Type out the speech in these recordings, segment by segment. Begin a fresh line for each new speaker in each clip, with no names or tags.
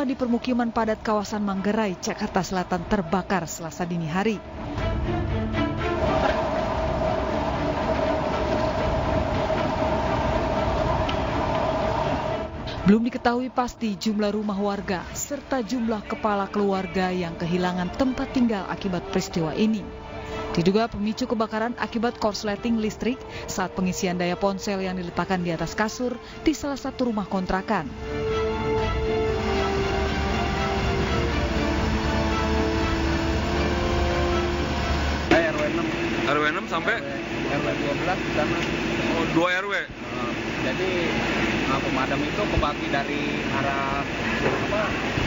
di permukiman padat kawasan Manggarai, Jakarta Selatan terbakar Selasa dini hari. Belum diketahui pasti jumlah rumah warga serta jumlah kepala keluarga yang kehilangan tempat tinggal akibat peristiwa ini. Diduga pemicu kebakaran akibat korsleting listrik saat pengisian daya ponsel yang diletakkan di atas kasur di salah satu rumah kontrakan.
RW 6 sampai?
RW 12 di sana.
Oh, 2 RW?
Jadi pemadam itu kebagi dari arah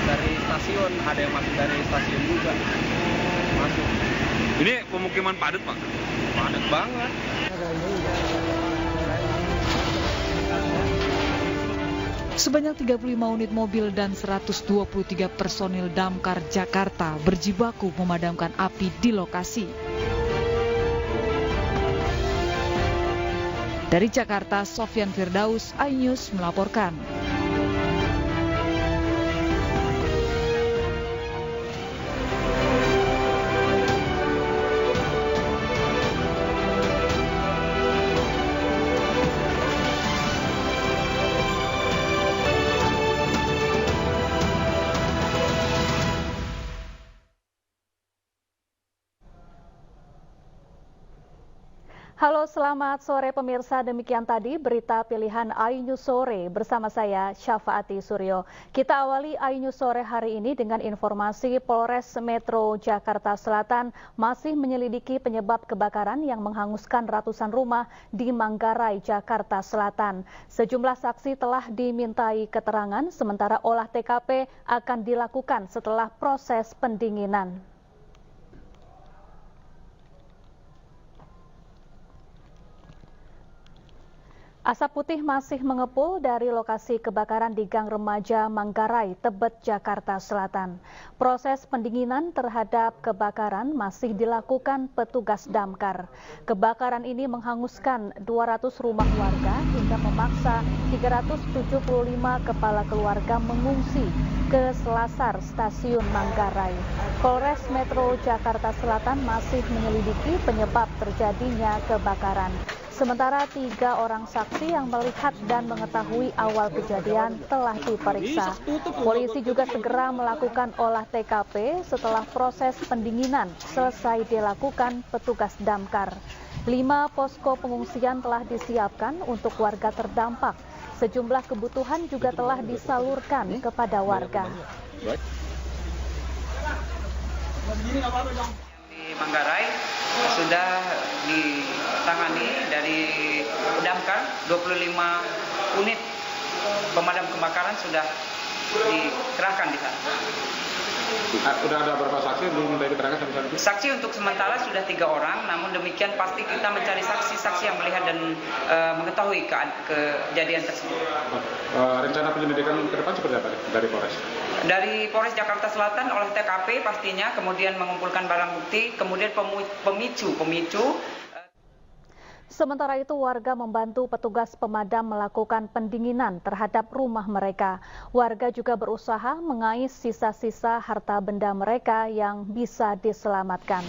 dari stasiun, ada yang masuk dari stasiun juga. Masuk.
Ini pemukiman padat, Pak?
Padat banget.
Sebanyak 35 unit mobil dan 123 personil Damkar Jakarta berjibaku memadamkan api di lokasi. Dari Jakarta, Sofyan Firdaus, iNews melaporkan.
Halo, selamat sore pemirsa. Demikian tadi berita pilihan iNews Sore bersama saya Syafaati Suryo. Kita awali iNews Sore hari ini dengan informasi Polres Metro Jakarta Selatan masih menyelidiki penyebab kebakaran yang menghanguskan ratusan rumah di Manggarai, Jakarta Selatan. Sejumlah saksi telah dimintai keterangan, sementara olah TKP akan dilakukan setelah proses pendinginan. Asap putih masih mengepul dari lokasi kebakaran di Gang Remaja Manggarai, Tebet, Jakarta Selatan. Proses pendinginan terhadap kebakaran masih dilakukan petugas damkar. Kebakaran ini menghanguskan 200 rumah warga hingga memaksa 375 kepala keluarga mengungsi ke selasar stasiun Manggarai. Polres Metro Jakarta Selatan masih menyelidiki penyebab terjadinya kebakaran. Sementara 3 orang saksi yang melihat dan mengetahui awal kejadian telah diperiksa. Polisi juga segera melakukan olah TKP setelah proses pendinginan selesai dilakukan petugas damkar. 5 posko pengungsian telah disiapkan untuk warga terdampak. Sejumlah kebutuhan juga telah disalurkan kepada warga.
Di Manggarai sudah ditangani dari damkar 25 unit pemadam kebakaran sudah dikerahkan di sana.
Sudah ada berapa saksi yang diminta keterangan sampai saat ini?
Saksi untuk sementara sudah 3 orang, namun demikian pasti kita mencari saksi-saksi yang melihat dan mengetahui kejadian tersebut.
Rencana penyelidikan ke depan seperti apa dari Polres?
Dari Polres Jakarta Selatan oleh TKP pastinya, kemudian mengumpulkan barang bukti, kemudian pemicu.
Sementara itu warga membantu petugas pemadam melakukan pendinginan terhadap rumah mereka. Warga juga berusaha mengais sisa-sisa harta benda mereka yang bisa diselamatkan.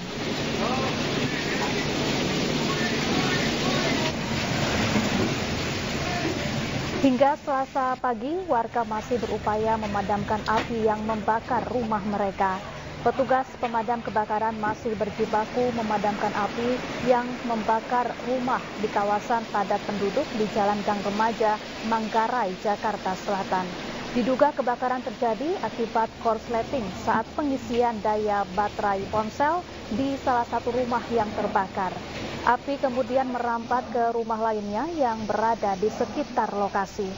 Hingga Selasa pagi, warga masih berupaya memadamkan api yang membakar rumah mereka. Petugas pemadam kebakaran masih berjibaku memadamkan api yang membakar rumah di kawasan padat penduduk di Jalan Gang Remaja, Manggarai, Jakarta Selatan. Diduga kebakaran terjadi akibat korsleting saat pengisian daya baterai ponsel di salah satu rumah yang terbakar. Api kemudian merambat ke rumah lainnya yang berada di sekitar lokasi.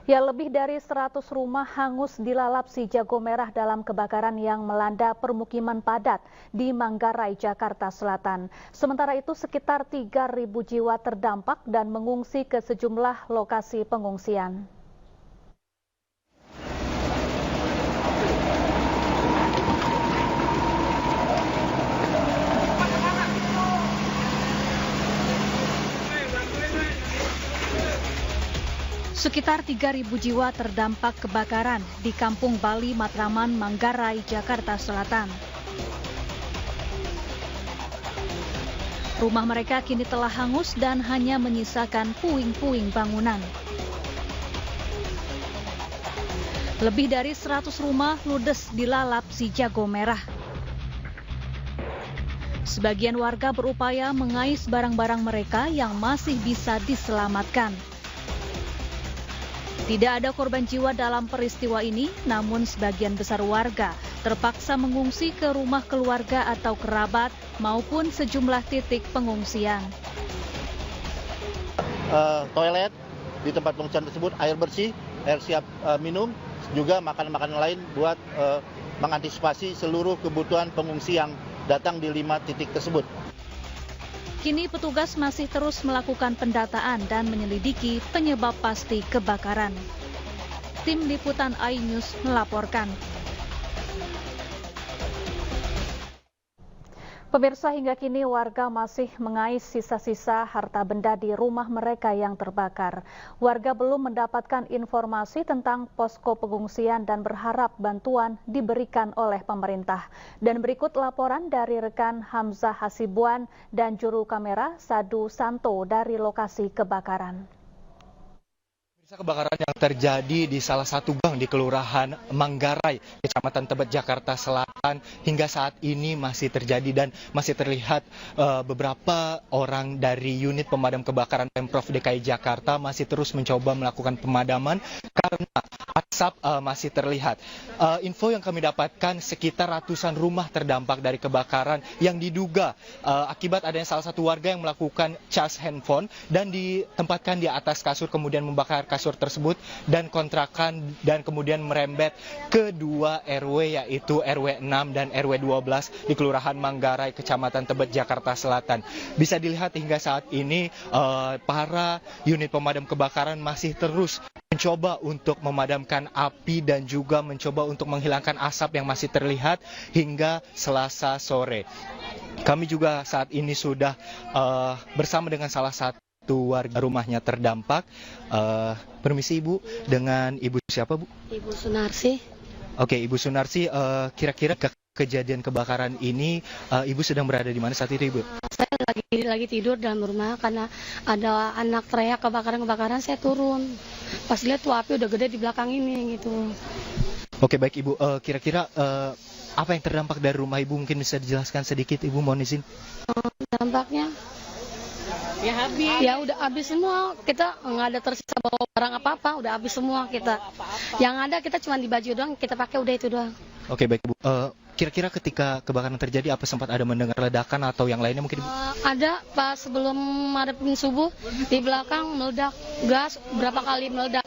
Ya, lebih dari 100 rumah hangus dilalap si jago merah dalam kebakaran yang melanda permukiman padat di Manggarai, Jakarta Selatan. Sementara itu sekitar 3.000 jiwa terdampak dan mengungsi ke sejumlah lokasi pengungsian. Sekitar 3.000 jiwa terdampak kebakaran di Kampung Bali Matraman, Manggarai, Jakarta Selatan. Rumah mereka kini telah hangus dan hanya menyisakan puing-puing bangunan. Lebih dari 100 rumah ludes dilalap si jago merah. Sebagian warga berupaya mengais barang-barang mereka yang masih bisa diselamatkan. Tidak ada korban jiwa dalam peristiwa ini, namun sebagian besar warga terpaksa mengungsi ke rumah keluarga atau kerabat maupun sejumlah titik pengungsian.
Toilet di tempat pengungsian tersebut, air bersih, air siap minum, juga makanan-makanan lain buat mengantisipasi seluruh kebutuhan pengungsi yang datang di 5 titik tersebut.
Kini petugas masih terus melakukan pendataan dan menyelidiki penyebab pasti kebakaran. Tim Liputan iNews melaporkan. Pemirsa, hingga kini warga masih mengais sisa-sisa harta benda di rumah mereka yang terbakar. Warga belum mendapatkan informasi tentang posko pengungsian dan berharap bantuan diberikan oleh pemerintah. Dan berikut laporan dari rekan Hamzah Hasibuan dan juru kamera Sadu Santo dari lokasi kebakaran.
Kebakaran yang terjadi di salah satu gang di Kelurahan Manggarai, Kecamatan Tebet, Jakarta Selatan hingga saat ini masih terjadi dan masih terlihat beberapa orang dari unit pemadam kebakaran Pemprov DKI Jakarta masih terus mencoba melakukan pemadaman karena asap masih terlihat. Info yang kami dapatkan sekitar ratusan rumah terdampak dari kebakaran yang diduga akibat adanya salah satu warga yang melakukan cas handphone dan ditempatkan di atas kasur kemudian membakar kasur tersebut dan kontrakan dan kemudian merembet ke 2 RW yaitu RW 6 dan RW 12 di Kelurahan Manggarai, Kecamatan Tebet, Jakarta Selatan. Bisa dilihat hingga saat ini para unit pemadam kebakaran masih terus mencoba untuk memadamkan api dan juga mencoba untuk menghilangkan asap yang masih terlihat hingga Selasa sore. Kami juga saat ini sudah bersama dengan salah satu warga rumahnya terdampak. Permisi Ibu, dengan Ibu siapa Bu?
Ibu Sunarsi.
Oke, Ibu Sunarsi, kira-kira kejadian kebakaran ini Ibu sedang berada di mana saat itu Ibu?
Saya lagi tidur dalam rumah karena ada anak teriak kebakaran, saya turun. Pas lihat tuh api udah gede di belakang ini gitu.
Oke, baik Ibu, kira-kira apa yang terdampak dari rumah Ibu, mungkin bisa dijelaskan sedikit Ibu, mohon izin.
Dampaknya ya udah habis semua, kita nggak ada tersisa bawa barang apa-apa, udah habis semua kita. Yang ada kita cuma di baju doang, kita pakai udah itu doang.
Oke, baik Ibu. Kira-kira ketika kebakaran terjadi apa sempat ada mendengar ledakan atau yang lainnya mungkin Ibu?
Ada pas sebelum madepin subuh di belakang meledak gas berapa kali meledak.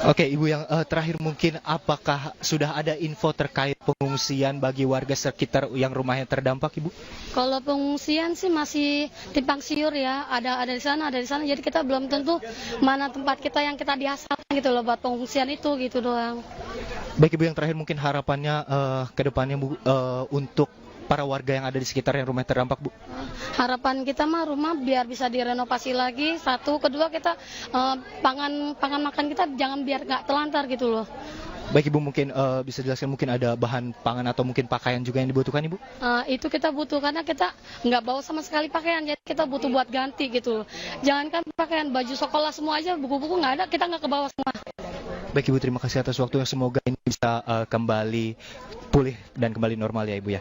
Oke, Ibu, yang terakhir mungkin apakah sudah ada info terkait pengungsian bagi warga sekitar yang rumahnya terdampak, Ibu?
Kalau pengungsian sih masih timpang siur ya, ada di sana, jadi kita belum tentu mana tempat kita yang kita diasalkan gitu loh buat pengungsian itu gitu doang.
Baik Ibu, yang terakhir mungkin harapannya ke depannya Bu untuk para warga yang ada di sekitar yang rumah terdampak Bu?
Harapan kita mah rumah biar bisa direnovasi lagi, satu, kedua kita pangan makan kita jangan biar nggak telantar gitu loh.
Baik Ibu, mungkin bisa jelaskan mungkin ada bahan pangan atau mungkin pakaian juga yang dibutuhkan Ibu?
Itu kita butuh karena kita nggak bawa sama sekali pakaian, jadi kita butuh buat ganti gitu. Jangankan pakaian, baju sekolah semua aja, buku-buku nggak ada, kita nggak kebawa semua.
Baik Ibu, terima kasih atas waktunya, semoga ini bisa kembali pulih dan kembali normal ya Ibu ya.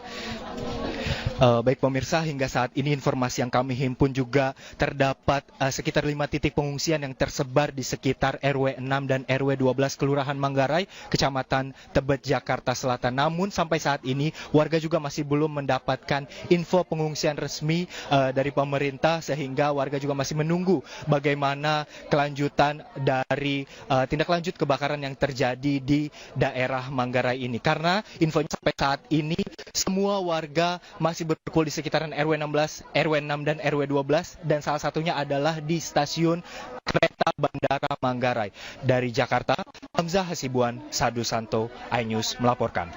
Baik pemirsa, hingga saat ini informasi yang kami himpun juga terdapat sekitar 5 titik pengungsian yang tersebar di sekitar RW 6 dan RW 12 Kelurahan Manggarai, Kecamatan Tebet, Jakarta Selatan. Namun sampai saat ini warga juga masih belum mendapatkan info pengungsian resmi dari pemerintah, sehingga warga juga masih menunggu bagaimana kelanjutan dari tindak lanjut kebakaran yang terjadi di daerah Manggarai ini. Karena infonya sampai saat ini semua warga masih berkumpul di sekitaran RW 16, RW 6 dan RW 12 dan salah satunya adalah di stasiun kereta Bandara Manggarai. Dari Jakarta, Hamzah Hasibuan, Sadu Santo, iNews melaporkan.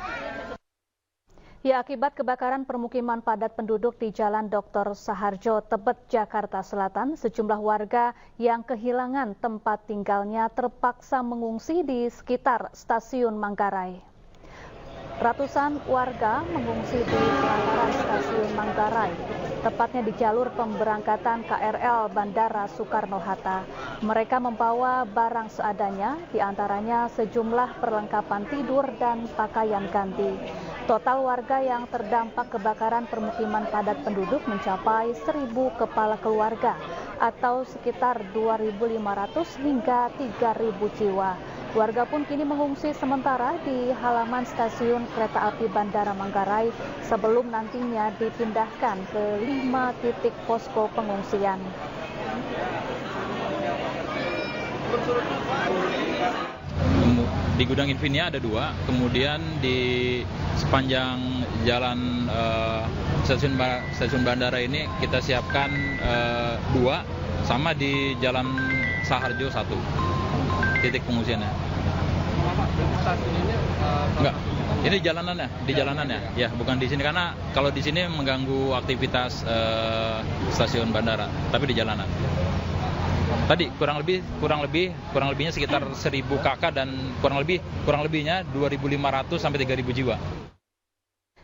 Ya, akibat kebakaran permukiman padat penduduk di Jalan Dr. Saharjo, Tebet, Jakarta Selatan, sejumlah warga yang kehilangan tempat tinggalnya terpaksa mengungsi di sekitar Stasiun Manggarai. Ratusan warga mengungsi di pelataran Stasiun Manggarai, tepatnya di jalur pemberangkatan KRL Bandara Soekarno-Hatta. Mereka membawa barang seadanya, diantaranya sejumlah perlengkapan tidur dan pakaian ganti. Total warga yang terdampak kebakaran permukiman padat penduduk mencapai 1.000 kepala keluarga atau sekitar 2.500 hingga 3.000 jiwa. Warga pun kini mengungsi sementara di halaman stasiun kereta api Bandara Manggarai sebelum nantinya dipindahkan ke 5 titik posko pengungsian.
Di Gudang Infinia ada 2, kemudian di sepanjang jalan stasiun bandara ini kita siapkan 2, sama di Jalan Saharjo 1 titik pengungsiannya. Enggak, ini di jalanannya, ya bukan di sini karena kalau di sini mengganggu aktivitas stasiun bandara, tapi di jalanan. Tadi kurang lebihnya sekitar 1.000 KK dan kurang lebihnya 2.500 sampai 3.000 jiwa.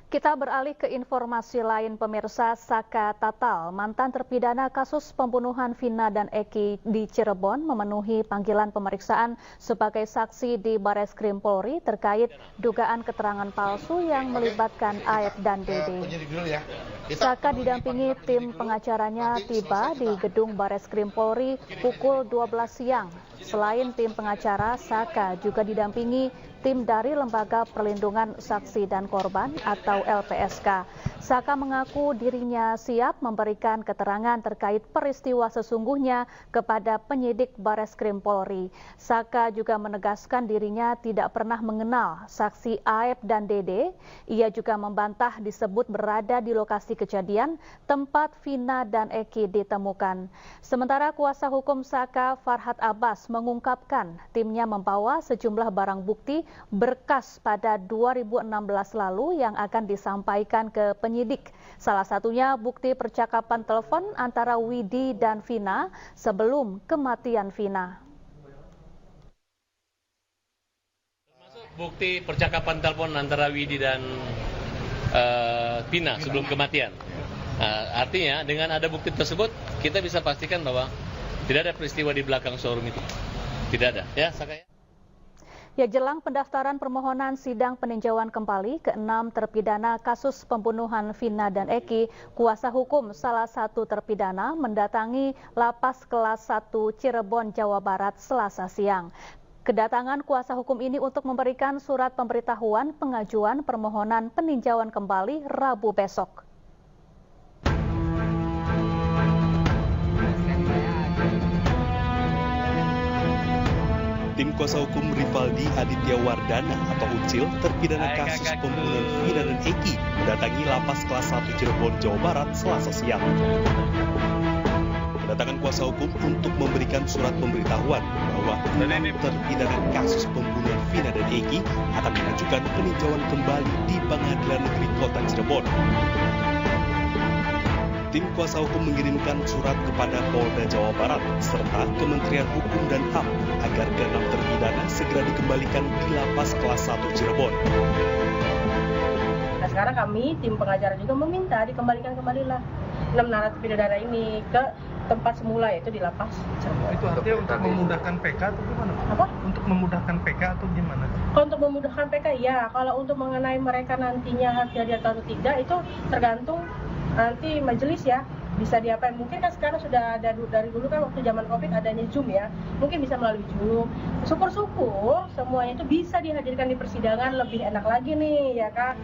Kita beralih ke informasi lain, pemirsa. Saka Tatal, mantan terpidana kasus pembunuhan Vina dan Eki di Cirebon, memenuhi panggilan pemeriksaan sebagai saksi di Bareskrim Polri terkait dugaan keterangan palsu yang melibatkan Aep dan Dede. Saka didampingi tim pengacaranya tiba di gedung Bareskrim Polri pukul 12 siang. Selain tim pengacara, Saka juga didampingi tim dari Lembaga Perlindungan Saksi dan Korban atau LPSK. Saka mengaku dirinya siap memberikan keterangan terkait peristiwa sesungguhnya kepada penyidik Bareskrim Polri. Saka juga menegaskan dirinya tidak pernah mengenal saksi Aep dan Dede. Ia juga membantah disebut berada di lokasi kejadian tempat Vina dan Eki ditemukan. Sementara kuasa hukum Saka, Farhad Abbas, mengungkapkan timnya membawa sejumlah barang bukti berkas pada 2016 lalu yang akan disampaikan ke penyidik. Salah satunya bukti percakapan telepon antara Widi dan Vina sebelum kematian Vina.
Bukti percakapan telepon antara Widi dan Vina sebelum kematian. Artinya dengan ada bukti tersebut kita bisa pastikan bahwa tidak ada peristiwa di belakang showroom itu. Tidak ada. Ya, Saka.
Ya, jelang pendaftaran permohonan sidang peninjauan kembali ke-6 terpidana kasus pembunuhan Vina dan Eki, kuasa hukum salah satu terpidana mendatangi Lapas Kelas 1 Cirebon, Jawa Barat Selasa siang. Kedatangan kuasa hukum ini untuk memberikan surat pemberitahuan pengajuan permohonan peninjauan kembali Rabu besok.
Tim kuasa hukum Rivaldi Aditya Wardana atau Ucil, terpidana kasus pembunuhan Vina dan Eki, mendatangi Lapas Kelas 1 Cirebon, Jawa Barat Selasa siang. Kedatangan kuasa hukum untuk memberikan surat pemberitahuan bahwa 6 terpidana kasus pembunuhan Vina dan Eki akan mengajukan peninjauan kembali di Pengadilan Negeri Kota Cirebon. Tim kuasa hukum mengirimkan surat kepada Polda Jawa Barat serta Kementerian Hukum dan HAM agar ke-6 terpidana segera dikembalikan di Lapas Kelas 1 Cirebon.
Nah, sekarang kami, tim pengacara juga meminta dikembalikan kembalilah 6 narapidana ini ke tempat semula, yaitu di Lapas Cirebon.
Itu artinya untuk memudahkan PK atau gimana?
Apa?
Untuk memudahkan PK atau gimana?
Kalau untuk memudahkan PK, ya. Kalau untuk mengenai mereka nantinya harus dihadir atau tidak, itu tergantung nanti majelis ya, bisa diapain. Mungkin kan sekarang sudah ada dari dulu kan waktu zaman Covid adanya Zoom ya, mungkin bisa melalui Zoom. Syukur-syukur semuanya itu bisa dihadirkan di persidangan, lebih enak lagi nih ya Kak.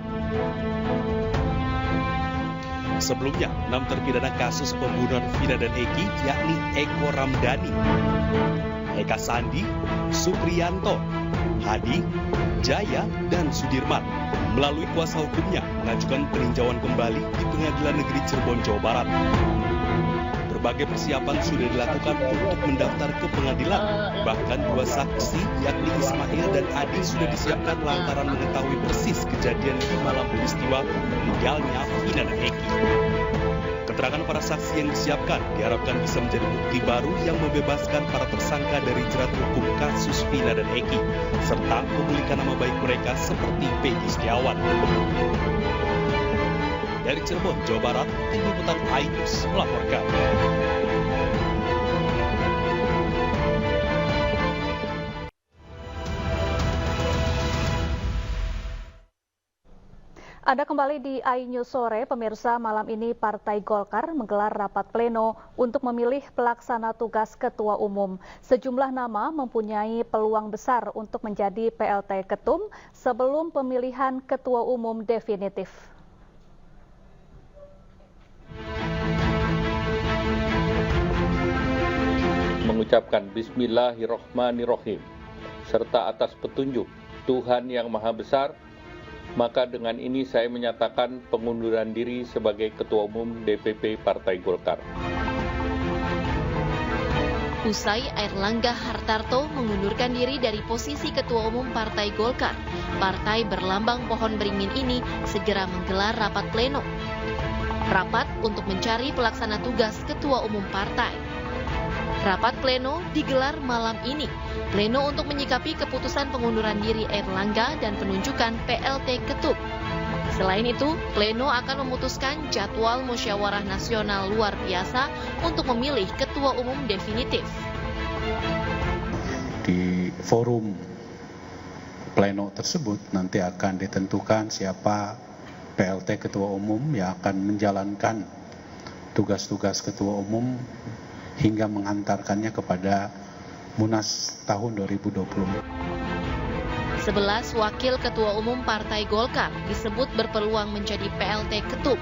Sebelumnya, 6 terpidana kasus pembunuhan Vina dan Eki yakni Eko Ramdhani, Eka Sandi, Supriyanto, Hadi, Jaya, dan Sudirman melalui kuasa hukumnya mengajukan peninjauan kembali di Pengadilan Negeri Cirebon, Jawa Barat. Berbagai persiapan sudah dilakukan untuk mendaftar ke pengadilan. Bahkan 2 saksi, yakni Ismail dan Adi, sudah disiapkan lantaran mengetahui persis kejadian di malam peristiwa meninggalnya Vina dan Eki. Keterangan para saksi yang disiapkan diharapkan bisa menjadi bukti baru yang membebaskan para tersangka dari jerat hukum kasus Vina dan Eki, serta memulihkan nama baik mereka seperti Peggy Setiawan. Dari Cirebon, Jawa Barat, Tim Liputan iNews melaporkan.
Anda kembali di iNews Sore, pemirsa. Malam ini Partai Golkar menggelar rapat pleno untuk memilih pelaksana tugas Ketua Umum. Sejumlah nama mempunyai peluang besar untuk menjadi PLT Ketum sebelum pemilihan Ketua Umum definitif.
Mengucapkan Bismillahirrahmanirrahim, serta atas petunjuk Tuhan Yang Maha Besar, maka dengan ini saya menyatakan pengunduran diri sebagai Ketua Umum DPP Partai Golkar.
Usai Airlangga Hartarto mengundurkan diri dari posisi Ketua Umum Partai Golkar, partai berlambang pohon beringin ini segera menggelar rapat pleno. Rapat untuk mencari pelaksana tugas Ketua Umum partai. Rapat pleno digelar malam ini. Pleno untuk menyikapi keputusan pengunduran diri Airlangga dan penunjukan PLT Ketum. Selain itu, pleno akan memutuskan jadwal musyawarah nasional luar biasa untuk memilih ketua umum definitif.
Di forum pleno tersebut nanti akan ditentukan siapa PLT ketua umum yang akan menjalankan tugas-tugas ketua umum hingga mengantarkannya kepada Munas tahun 2020.
11 wakil ketua umum Partai Golkar disebut berpeluang menjadi PLT Ketum.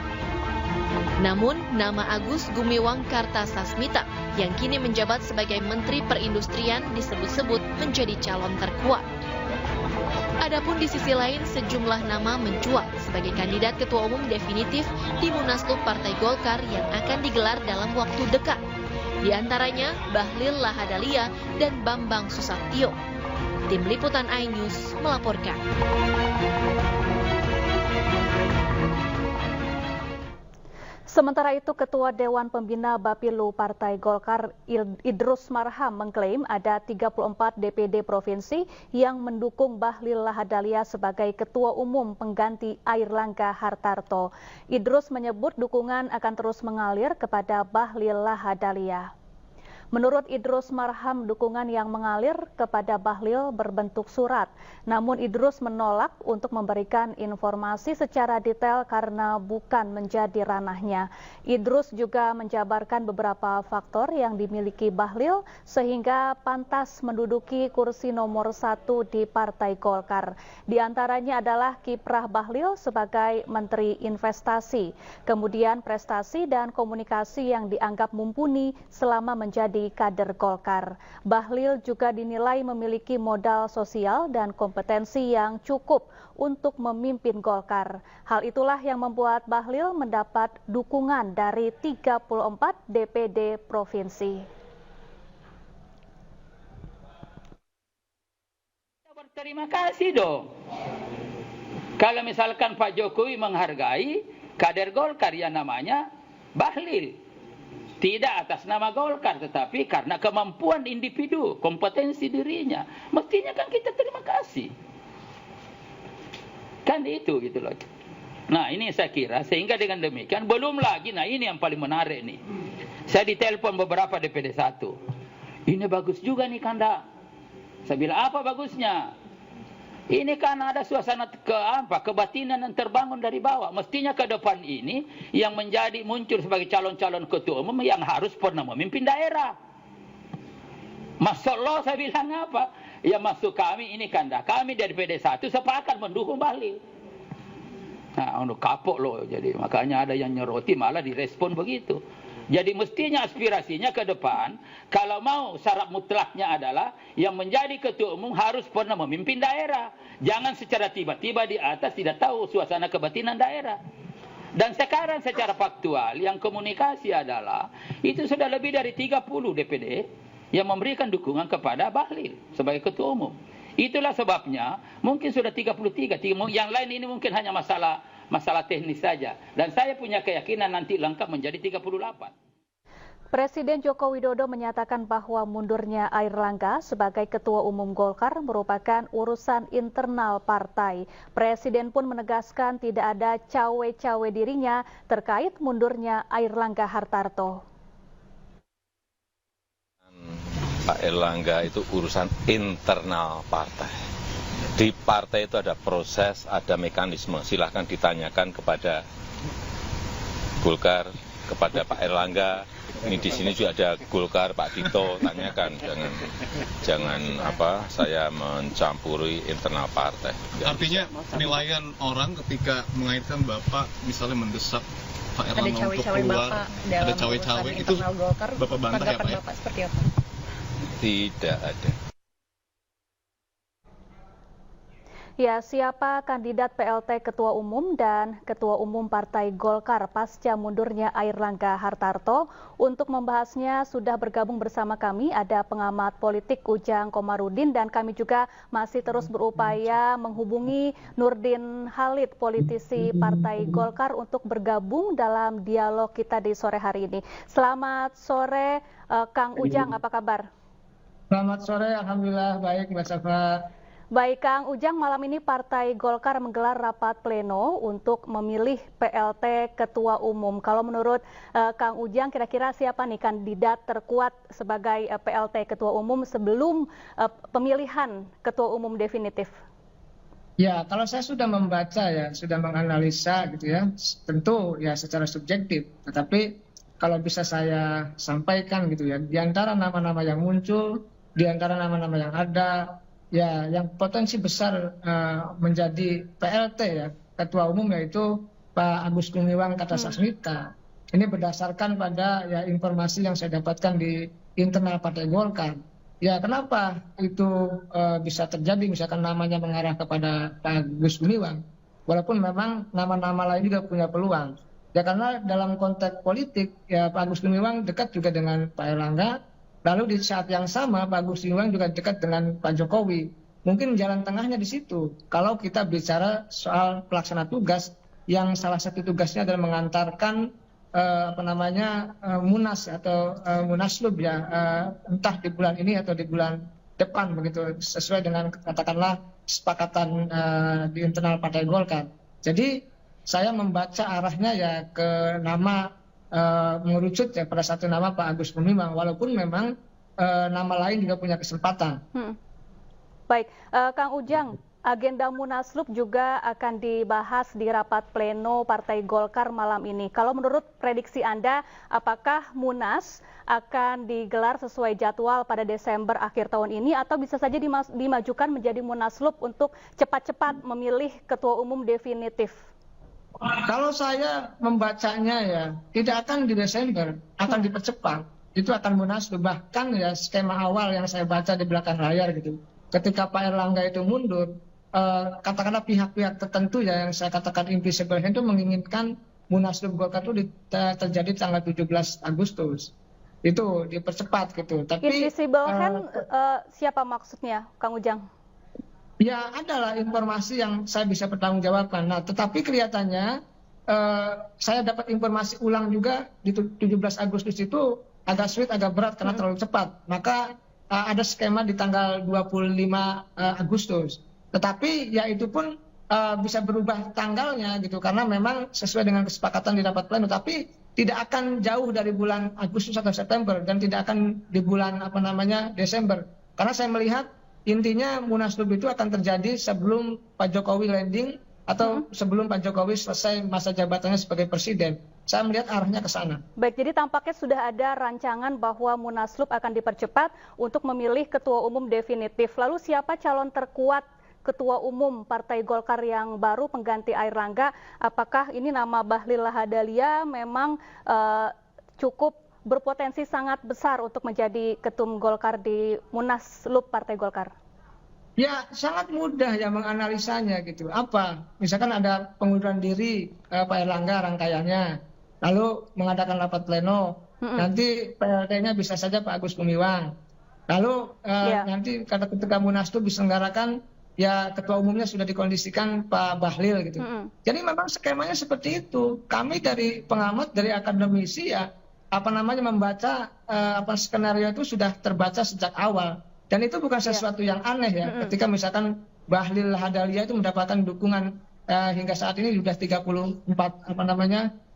Namun, nama Agus Gumiwang Kartasasmita yang kini menjabat sebagai Menteri Perindustrian disebut-sebut menjadi calon terkuat. Adapun di sisi lain, sejumlah nama mencuat sebagai kandidat ketua umum definitif di Munaslup Partai Golkar yang akan digelar dalam waktu dekat. Di antaranya Bahlil Lahadalia dan Bambang Susatyo. Tim Liputan iNews melaporkan.
Sementara itu, Ketua Dewan Pembina Bapilu Partai Golkar Idrus Marham mengklaim ada 34 DPD provinsi yang mendukung Bahlil Lahadalia sebagai Ketua Umum pengganti Airlangga Hartarto. Idrus menyebut dukungan akan terus mengalir kepada Bahlil Lahadalia. Menurut Idrus Marham, dukungan yang mengalir kepada Bahlil berbentuk surat. Namun Idrus menolak untuk memberikan informasi secara detail karena bukan menjadi ranahnya. Idrus juga menjabarkan beberapa faktor yang dimiliki Bahlil sehingga pantas menduduki kursi nomor 1 di Partai Golkar. Di antaranya adalah kiprah Bahlil sebagai Menteri Investasi, kemudian prestasi dan komunikasi yang dianggap mumpuni selama menjadi kader Golkar. Bahlil juga dinilai memiliki modal sosial dan kompetensi yang cukup untuk memimpin Golkar. Hal itulah yang membuat Bahlil mendapat dukungan dari 34 DPD provinsi.
Terima kasih dong. Kalau misalkan Pak Jokowi menghargai kader Golkar yang namanya Bahlil. Tidak atas nama Golkar, tetapi karena kemampuan individu, kompetensi dirinya. Mestinya kan kita terima kasih. Kan itu gitu loh. Nah ini saya kira, sehingga dengan demikian, belum lagi, nah ini yang paling menarik nih. Saya ditelepon beberapa DPD 1. Ini bagus juga nih Kanda. Saya bilang, apa bagusnya? Ini kan ada suasana kebatinan yang terbangun dari bawah. Mestinya ke depan ini yang menjadi muncul sebagai calon-calon ketua umum yang harus pernah memimpin daerah. Masya Allah, saya bilang apa? Ya masuk kami ini Kanda. Kami dari PD 1 sepakat mendukung Bahlil. Nah, kapok loh. Jadi makanya ada yang nyeroti malah direspon begitu. Jadi mestinya aspirasinya ke depan, kalau mau syarat mutlaknya adalah yang menjadi ketua umum harus pernah memimpin daerah. Jangan secara tiba-tiba di atas tidak tahu suasana kebatinan daerah. Dan sekarang secara faktual yang komunikasi adalah itu sudah lebih dari 30 DPD yang memberikan dukungan kepada Bahlil sebagai ketua umum. Itulah sebabnya mungkin sudah 33, yang lain ini mungkin hanya masalah teknis saja. Dan saya punya keyakinan nanti lengkap menjadi 38.
Presiden Joko Widodo menyatakan bahwa mundurnya Airlangga sebagai Ketua Umum Golkar merupakan urusan internal partai. Presiden pun menegaskan tidak ada cawe-cawe dirinya terkait mundurnya Airlangga Hartarto.
Pak Airlangga itu urusan internal partai. Di partai itu ada proses, ada mekanisme. Silahkan ditanyakan kepada Golkar, kepada Pak Airlangga. Ini di sini juga ada Golkar, Pak Tito, tanyakan, jangan saya mencampuri internal partai.
Artinya penilaian orang ketika mengaitkan Bapak misalnya mendesak Pak Erlangga untuk keluar, ada cawe-cawe itu Bapak bantah ya Pak ya?
Bapak seperti apa?
Tidak ada.
Ya, siapa kandidat PLT Ketua Umum dan Ketua Umum Partai Golkar pasca mundurnya Airlangga Hartarto? Untuk membahasnya sudah bergabung bersama kami ada pengamat politik Ujang Komarudin dan kami juga masih terus berupaya menghubungi Nurdin Halid, politisi Partai Golkar untuk bergabung dalam dialog kita di sore hari ini. Selamat sore Kang Ujang, apa kabar?
Selamat sore, alhamdulillah baik Mbak Safa.
Baik, Kang Ujang, malam ini Partai Golkar menggelar rapat pleno untuk memilih PLT Ketua Umum. Kalau menurut Kang Ujang, kira-kira siapa nih kandidat terkuat sebagai PLT Ketua Umum sebelum pemilihan Ketua Umum definitif?
Ya, kalau saya sudah membaca ya, sudah menganalisa gitu ya, tentu ya secara subjektif. Tetapi kalau bisa saya sampaikan gitu ya, di antara nama-nama yang muncul, di antara nama-nama yang ada, ya, yang potensi besar menjadi PLT ya, Ketua Umum yaitu Pak Agus Gumiwang Kartasasmita. Ini berdasarkan pada ya informasi yang saya dapatkan di internal Partai Golkar. Ya, kenapa itu bisa terjadi? Misalkan namanya mengarah kepada Pak Agus Gumiwang, walaupun memang nama-nama lain juga punya peluang. Ya, karena dalam konteks politik ya Pak Agus Gumiwang dekat juga dengan Pak Airlangga. Lalu di saat yang sama Pak Agus Gumiwang juga dekat dengan Pak Jokowi. Mungkin jalan tengahnya di situ. Kalau kita bicara soal pelaksana tugas yang salah satu tugasnya adalah mengantarkan Munas atau Munaslup ya, entah di bulan ini atau di bulan depan begitu, sesuai dengan katakanlah kesepakatan di internal Partai Golkar. Jadi saya membaca arahnya ya ke nama mengerucut ya pada satu nama Pak Agus Gumiwang, walaupun memang nama lain juga punya kesempatan.
Baik, Kang Ujang, agenda Munaslup juga akan dibahas di rapat pleno Partai Golkar malam ini. Kalau menurut prediksi Anda, apakah Munas akan digelar sesuai jadwal pada Desember akhir tahun ini atau bisa saja dimajukan menjadi Munaslup untuk cepat-cepat memilih Ketua Umum definitif?
Kalau saya membacanya ya, tidak akan di Desember, akan dipercepat. Itu akan Munaslup. Bahkan ya skema awal yang saya baca di belakang layar gitu. Ketika Pak Airlangga itu mundur, katakanlah pihak-pihak tertentu ya yang saya katakan invisible hand itu menginginkan Munaslup Golkar itu terjadi tanggal 17 Agustus. Itu dipercepat gitu. Tapi
invisible hand siapa maksudnya, Kang Ujang?
Ya, adalah informasi yang saya bisa bertanggungjawabkan. Nah, tetapi kelihatannya saya dapat informasi ulang juga di 17 Agustus itu agak sulit, agak berat karena terlalu cepat. Maka ada skema di tanggal 25 Agustus. Tetapi ya itu pun bisa berubah tanggalnya gitu karena memang sesuai dengan kesepakatan di rapat pleno. Tapi tidak akan jauh dari bulan Agustus atau September dan tidak akan di bulan Desember. Karena saya melihat intinya Munaslup itu akan terjadi sebelum Pak Jokowi landing atau sebelum Pak Jokowi selesai masa jabatannya sebagai presiden. Saya melihat arahnya ke sana.
Baik, jadi tampaknya sudah ada rancangan bahwa Munaslup akan dipercepat untuk memilih Ketua Umum definitif. Lalu siapa calon terkuat Ketua Umum Partai Golkar yang baru pengganti Airlangga? Apakah ini nama Bahlil Lahadalia memang cukup berpotensi sangat besar untuk menjadi ketum Golkar di Munaslup Partai Golkar?
Ya sangat mudah ya menganalisanya gitu. Apa? Misalkan ada pengunduran diri Pak Erlangga rangkaiannya, lalu mengadakan rapat pleno, nanti PLT-nya bisa saja Pak Agus Gumiwang. Lalu nanti ketika Munaslup diselenggarakan, ya ketua umumnya sudah dikondisikan Pak Bahlil gitu. Jadi memang skemanya seperti itu. Kami dari pengamat, dari akademisi ya membaca skenario itu sudah terbaca sejak awal. Dan itu bukan sesuatu yang aneh ya. Ketika misalkan Bahlil Lahadalia itu mendapatkan dukungan hingga saat ini sudah 34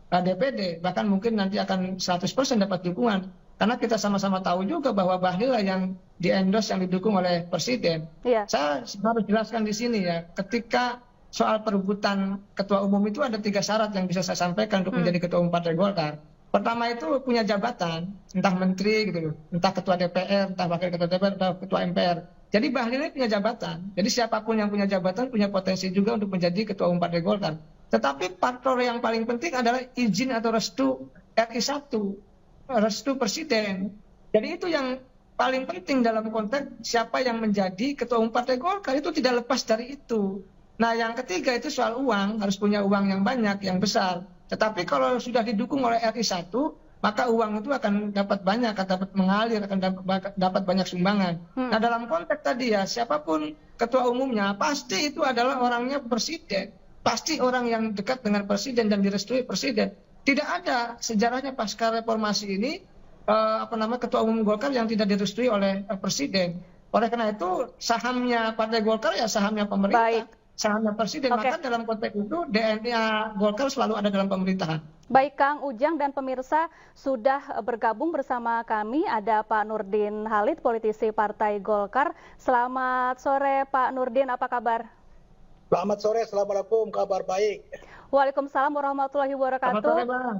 DPD, bahkan mungkin nanti akan 100% dapat dukungan. Karena kita sama-sama tahu juga bahwa Bahlil lah yang di-endorse, yang didukung oleh Presiden. Saya harus jelaskan di sini ya, ketika soal perebutan ketua umum itu ada 3 syarat yang bisa saya sampaikan untuk menjadi ketua umum Partai Golkar. Pertama itu punya jabatan, entah menteri gitu loh, entah ketua DPR, entah wakil ketua DPR, entah ketua MPR. Jadi Bahlil ini punya jabatan. Jadi siapapun yang punya jabatan punya potensi juga untuk menjadi ketua umum Partai Golkar. Tetapi faktor yang paling penting adalah izin atau restu RI 1, restu Presiden. Jadi itu yang paling penting dalam konteks siapa yang menjadi ketua umum Partai Golkar, itu tidak lepas dari itu. Nah yang ketiga itu soal uang, harus punya uang yang banyak, yang besar. Tetapi kalau sudah didukung oleh RI 1, maka uang itu akan dapat banyak, akan dapat mengalir, akan dapat banyak sumbangan. Nah dalam konteks tadi ya, siapapun ketua umumnya, pasti itu adalah orangnya Presiden. Pasti orang yang dekat dengan Presiden dan direstui Presiden. Tidak ada sejarahnya pasca reformasi ini, ketua umum Golkar yang tidak direstui oleh Presiden. Oleh karena itu, sahamnya Partai Golkar ya sahamnya pemerintah. Sahamnya Presiden, maka dalam konteks itu DNA Golkar selalu ada dalam pemerintahan.
Baik Kang Ujang dan pemirsa, sudah bergabung bersama kami ada Pak Nurdin Halid, politisi Partai Golkar. Selamat sore Pak Nurdin, apa kabar?
Selamat sore, Assalamualaikum, kabar baik.
Waalaikumsalam warahmatullahi wabarakatuh.
Selamat sore Bang.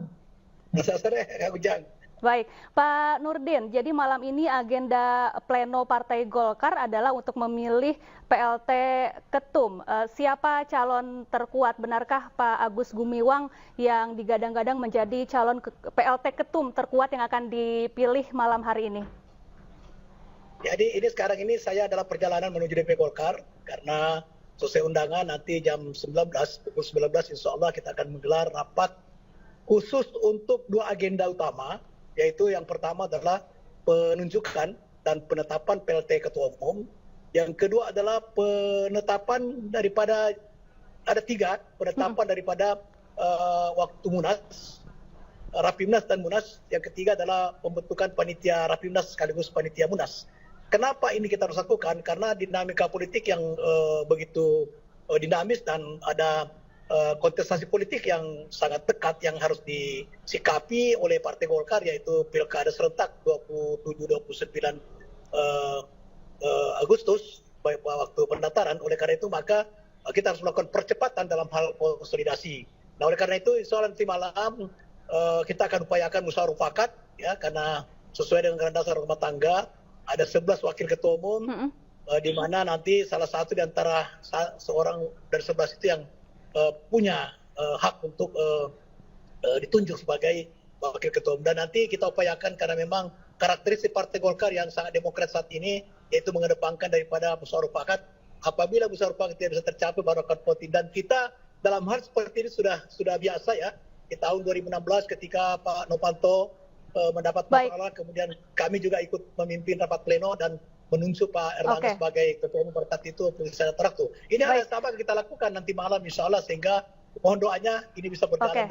Selamat sore Kang Ujang.
Baik, Pak Nurdin, jadi malam ini agenda pleno Partai Golkar adalah untuk memilih PLT Ketum. Siapa calon terkuat? Benarkah Pak Agus Gumiwang yang digadang-gadang menjadi calon PLT Ketum terkuat yang akan dipilih malam hari ini?
Jadi ini sekarang ini saya adalah perjalanan menuju DP Golkar karena sesuai undangan nanti jam pukul 19 insya Allah kita akan menggelar rapat khusus untuk 2 agenda utama. Yaitu yang pertama adalah penunjukan dan penetapan PLT Ketua Umum. Yang kedua adalah penetapan daripada, ada 3, penetapan daripada waktu Munas, Rapimnas dan Munas. Yang ketiga adalah pembentukan panitia Rapimnas sekaligus panitia Munas. Kenapa ini kita harus lakukan? Karena dinamika politik yang begitu dinamis dan ada kontestasi politik yang sangat dekat yang harus disikapi oleh Partai Golkar, yaitu Pilkada serentak 27-29 Agustus waktu pendaftaran. Oleh karena itu maka kita harus melakukan percepatan dalam hal konsolidasi. Nah oleh karena itu insya Allah nanti malam kita akan upayakan musyawarah mufakat ya, karena sesuai dengan Undang-Undang Dasar Rumah Tangga ada 11 wakil ketua umum di mana nanti salah satu di antara seorang dari 11 itu yang punya hak untuk ditunjuk sebagai wakil ketua umum. Dan nanti kita upayakan karena memang karakteristik Partai Golkar yang sangat demokrat saat ini yaitu mengedepankan daripada musyawarah mufakat. Apabila musyawarah mufakat tidak bisa tercapai baru akan voting, dan kita dalam hal seperti ini sudah biasa ya. Di tahun 2016 ketika Pak Novanto mendapat masalah, kemudian kami juga ikut memimpin rapat pleno dan menunjuk Pak Erlangga sebagai ketua umum partai itu secara teratur. Ini hal yang sama kita lakukan nanti malam insya Allah, sehingga mohon doanya ini bisa berjalan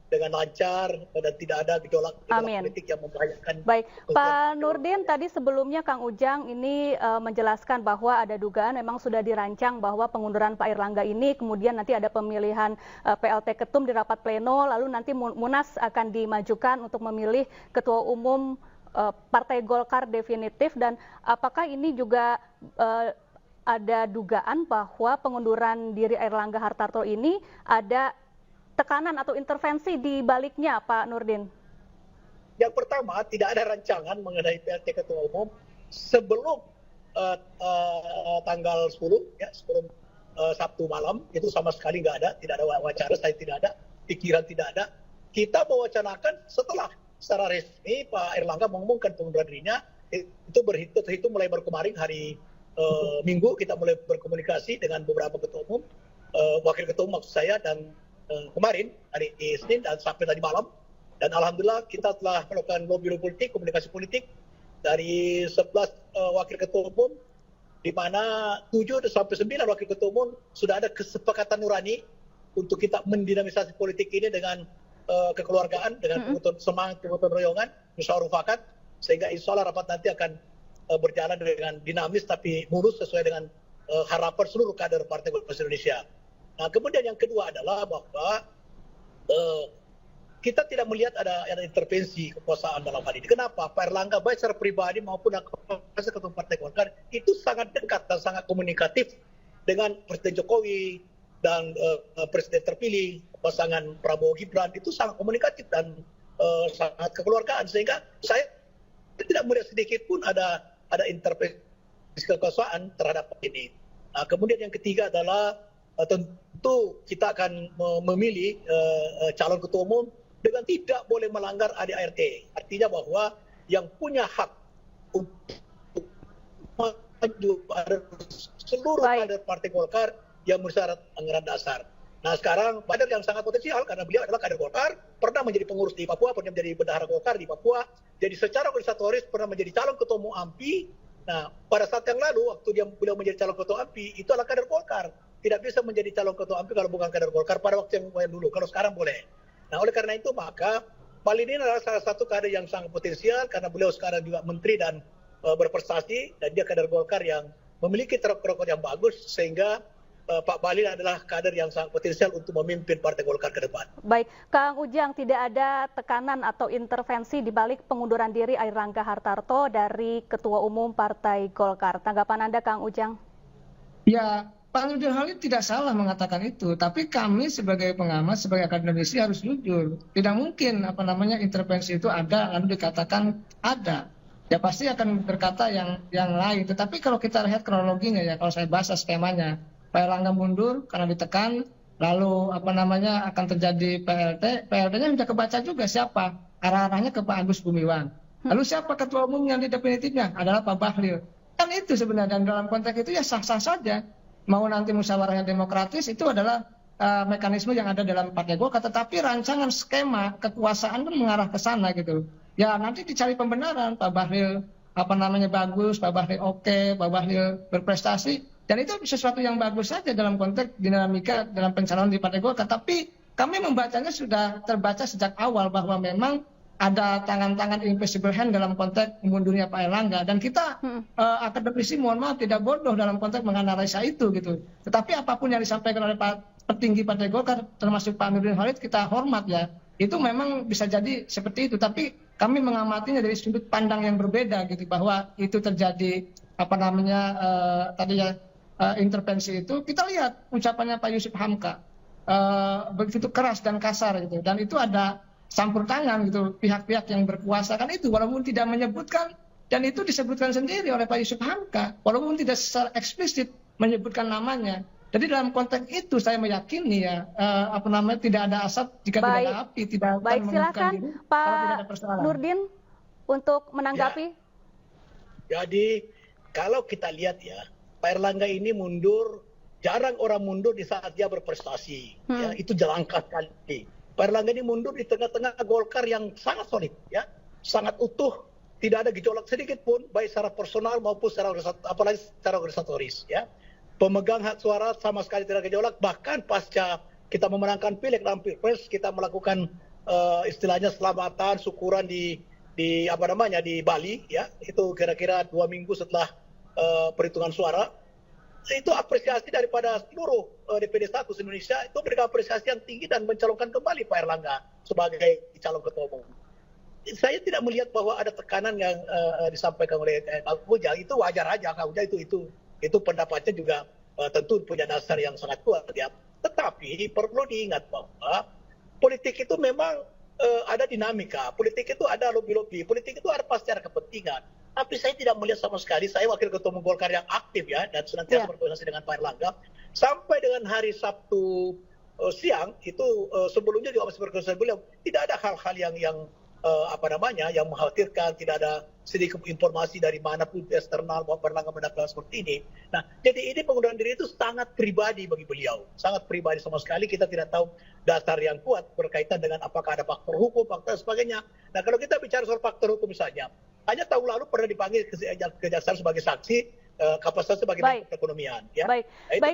dengan lancar dan tidak ada gejolak politik yang membahayakan.
Baik, Pak Nurdin, tadi sebelumnya Kang Ujang ini menjelaskan bahwa ada dugaan memang sudah dirancang bahwa pengunduran Pak Erlangga ini kemudian nanti ada pemilihan PLT Ketum di rapat pleno, lalu nanti Munas akan dimajukan untuk memilih ketua umum Partai Golkar definitif. Dan apakah ini juga ada dugaan bahwa pengunduran diri Airlangga Hartarto ini ada tekanan atau intervensi di baliknya, Pak Nurdin?
Yang pertama, tidak ada rancangan mengenai PLT Ketua Umum sebelum tanggal 10, ya, sebelum Sabtu malam, itu sama sekali nggak ada, tidak ada wacana, saya tidak ada, pikiran tidak ada. Kita mewacanakan setelah secara resmi Pak Erlangga mengumumkan pengunduran dirinya, itu berhitung mulai baru kemarin hari minggu kita mulai berkomunikasi dengan beberapa ketua umum, wakil ketua umum maksud saya, dan kemarin hari Senin dan sampai tadi malam, dan alhamdulillah kita telah melakukan lobby politik, komunikasi politik dari 11 wakil ketua umum, di mana 7 sampai 9 wakil ketua umum sudah ada kesepakatan nurani untuk kita mendinamisasi politik ini dengan kekeluargaan, dengan semangat kegotong royongan, musyawarah mufakat, sehingga insya Allah rapat nanti akan berjalan dengan dinamis tapi mulus sesuai dengan harapan seluruh kader Partai Golkar Indonesia. Nah, kemudian yang kedua adalah bahwa kita tidak melihat ada intervensi kekuasaan dalam hal ini. Kenapa? Pak Erlangga baik secara pribadi maupun ketua Partai Golkar itu sangat dekat dan sangat komunikatif dengan Presiden Jokowi dan Presiden terpilih pasangan Prabowo Gibran, itu sangat komunikatif dan sangat kekeluargaan, sehingga saya tidak melihat sedikit pun ada intervensi kekuasaan terhadap ini. Nah, kemudian yang ketiga adalah tentu kita akan memilih calon ketua umum dengan tidak boleh melanggar ADART. Artinya bahwa yang punya hak untuk maju ada seluruh kader Partai Golkar yang bersyarat anggaran dasar. Nah, sekarang kader yang sangat potensial karena beliau adalah kader Golkar, pernah menjadi pengurus di Papua, pernah menjadi bendahara Golkar di Papua, jadi secara organisatoris pernah menjadi calon ketua umum AMPI. Nah, pada saat yang lalu waktu beliau menjadi calon ketua AMPI, itu adalah kader Golkar. Tidak bisa menjadi calon ketua AMPI kalau bukan kader Golkar pada waktu yang dulu. Kalau sekarang boleh. Nah, oleh karena itu maka Pak Lini adalah salah satu kader yang sangat potensial karena beliau sekarang juga menteri dan berprestasi, dan dia kader Golkar yang memiliki track record yang bagus, sehingga Pak Balil adalah kader yang sangat potensial untuk memimpin Partai Golkar ke depan.
Baik, Kang Ujang, tidak ada tekanan atau intervensi di balik pengunduran diri Airlangga Hartarto dari Ketua Umum Partai Golkar. Tanggapan Anda, Kang Ujang?
Ya, Pak Nurdin Halid tidak salah mengatakan itu, tapi kami sebagai pengamat, sebagai akademisi harus jujur. Tidak mungkin intervensi itu ada lalu dikatakan ada. Ya pasti akan berkata yang lain. Tetapi kalau kita lihat kronologinya ya, kalau saya bahas skemanya, Pak Erlangga mundur karena ditekan, lalu akan terjadi PLT, PLT-nya sudah kebaca juga siapa, arah-arahnya ke Pak Agus Gumiwang. Lalu siapa ketua umum yang di definitifnya? Adalah Pak Bahlil. Kan itu sebenarnya, dan dalam konteks itu ya sah-sah saja. Mau nanti musyawarahnya demokratis, itu adalah mekanisme yang ada dalam Partai Golkar, tetapi rancangan skema kekuasaan kan mengarah ke sana gitu. Ya nanti dicari pembenaran, Pak Bahlil bagus, Pak Bahlil oke, Pak Bahlil berprestasi. Dan itu sesuatu yang bagus saja dalam konteks dinamika dalam pencalonan di Partai Golkar. Tapi kami membacanya sudah terbaca sejak awal bahwa memang ada tangan-tangan invisible hand dalam konteks mundurnya Pak Erlangga. Dan kita akademisi mohon maaf tidak bodoh dalam konteks menganalisa itu gitu. Tetapi apapun yang disampaikan oleh petinggi Partai Golkar termasuk Pak Nurdin Halid kita hormat ya. Itu memang bisa jadi seperti itu. Tapi kami mengamatinya dari sudut pandang yang berbeda gitu, bahwa itu terjadi intervensi itu. Kita lihat ucapannya Pak Yusuf Hamka begitu keras dan kasar gitu, dan itu ada campur tangan gitu pihak-pihak yang berkuasa kan itu, walaupun tidak menyebutkan, dan itu disebutkan sendiri oleh Pak Yusuf Hamka walaupun tidak secara eksplisit menyebutkan namanya. Jadi dalam konteks itu saya meyakini ya tidak ada asap jika tidak ada api, tidak akan
baik, silakan
diri,
Pak Nurdin untuk menanggapi.
Jadi kalau kita lihat ya, Pak Erlangga ini mundur, jarang orang mundur di saat dia berprestasi. Ya, itu jelangkah sekali. Pak Erlangga ini mundur di tengah-tengah Golkar yang sangat solid, ya, sangat utuh, tidak ada gejolak sedikit pun, baik secara personal maupun secara organisatoris. Ya. Pemegang hak suara sama sekali tidak gejolak. Bahkan pasca kita memenangkan pileg dan pilpres, kita melakukan istilahnya selamatan, syukuran di Bali, ya, itu kira-kira 2 minggu setelah perhitungan suara. Itu apresiasi daripada seluruh DPD 1 Indonesia, itu memberikan apresiasi yang tinggi dan mencalonkan kembali Pak Erlangga sebagai calon ketua umum. Saya tidak melihat bahwa ada tekanan yang disampaikan oleh Kang Ujang. Itu wajar aja, Kang Ujang itu pendapatnya juga tentu punya dasar yang sangat kuat ya. Tetapi perlu diingat bahwa politik itu memang ada dinamika, politik itu ada lobby-lobby, politik itu ada pasti ada kepentingan. Tapi saya tidak melihat sama sekali, saya wakil ketua umum Golkar yang aktif ya, dan senantiasa berkoordinasi dengan Pak Erlangga. Sampai dengan hari Sabtu siang, itu sebelumnya juga masih berkoordinasi beliau, tidak ada hal-hal yang yang mengkhawatirkan, tidak ada sedikit informasi dari manapun eksternal maupun Erlangga seperti ini. Nah, jadi ini pengunduran diri itu sangat pribadi bagi beliau, sangat pribadi sama sekali. Kita tidak tahu dasar yang kuat berkaitan dengan apakah ada faktor hukum, faktor sebagainya. Nah, kalau kita bicara soal faktor hukum misalnya, hanya tahun lalu pernah dipanggil kejaksaan sebagai saksi, kapasitas sebagai Menko Perekonomian. Ya.
Baik,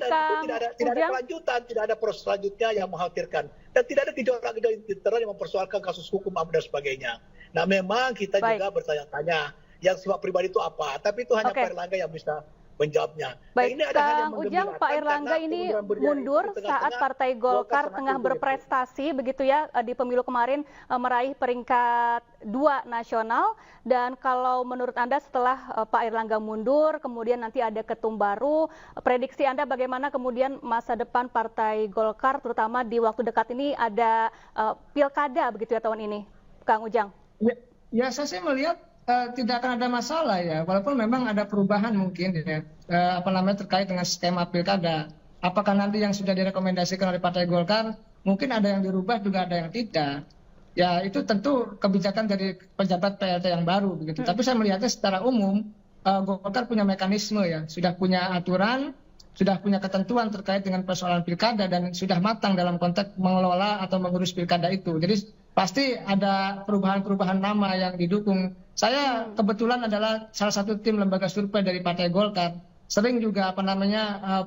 tidak ada kelanjutan, tidak ada proses selanjutnya yang mengkhawatirkan, dan tidak ada gejolak-gejolak internal yang mempersoalkan kasus hukum dan sebagainya. Nah, memang kita juga bertanya-tanya yang sifat pribadi itu apa, tapi itu hanya Pak Erlangga yang bisa menjawabnya.
Baik, nah, Kang Ujang, Pak Erlangga ini mundur saat Partai Golkar tengah berprestasi begitu ya di pemilu kemarin, meraih peringkat 2 nasional, dan kalau menurut Anda setelah Pak Erlangga mundur kemudian nanti ada ketum baru, prediksi Anda bagaimana kemudian masa depan Partai Golkar terutama di waktu dekat ini, ada pilkada begitu ya tahun ini, Kang Ujang?
Ya saya sih melihat tidak akan ada masalah ya, walaupun memang ada perubahan mungkin ya, terkait dengan skema pilkada. Apakah nanti yang sudah direkomendasikan oleh Partai Golkar, mungkin ada yang dirubah juga ada yang tidak. Ya itu tentu kebijakan dari pejabat PLT yang baru begitu. Tapi saya melihatnya secara umum Golkar punya mekanisme ya, sudah punya aturan, sudah punya ketentuan terkait dengan persoalan pilkada dan sudah matang dalam konteks mengelola atau mengurus pilkada itu. Jadi pasti ada perubahan-perubahan nama yang didukung. Saya kebetulan adalah salah satu tim lembaga survei dari Partai Golkar. Sering juga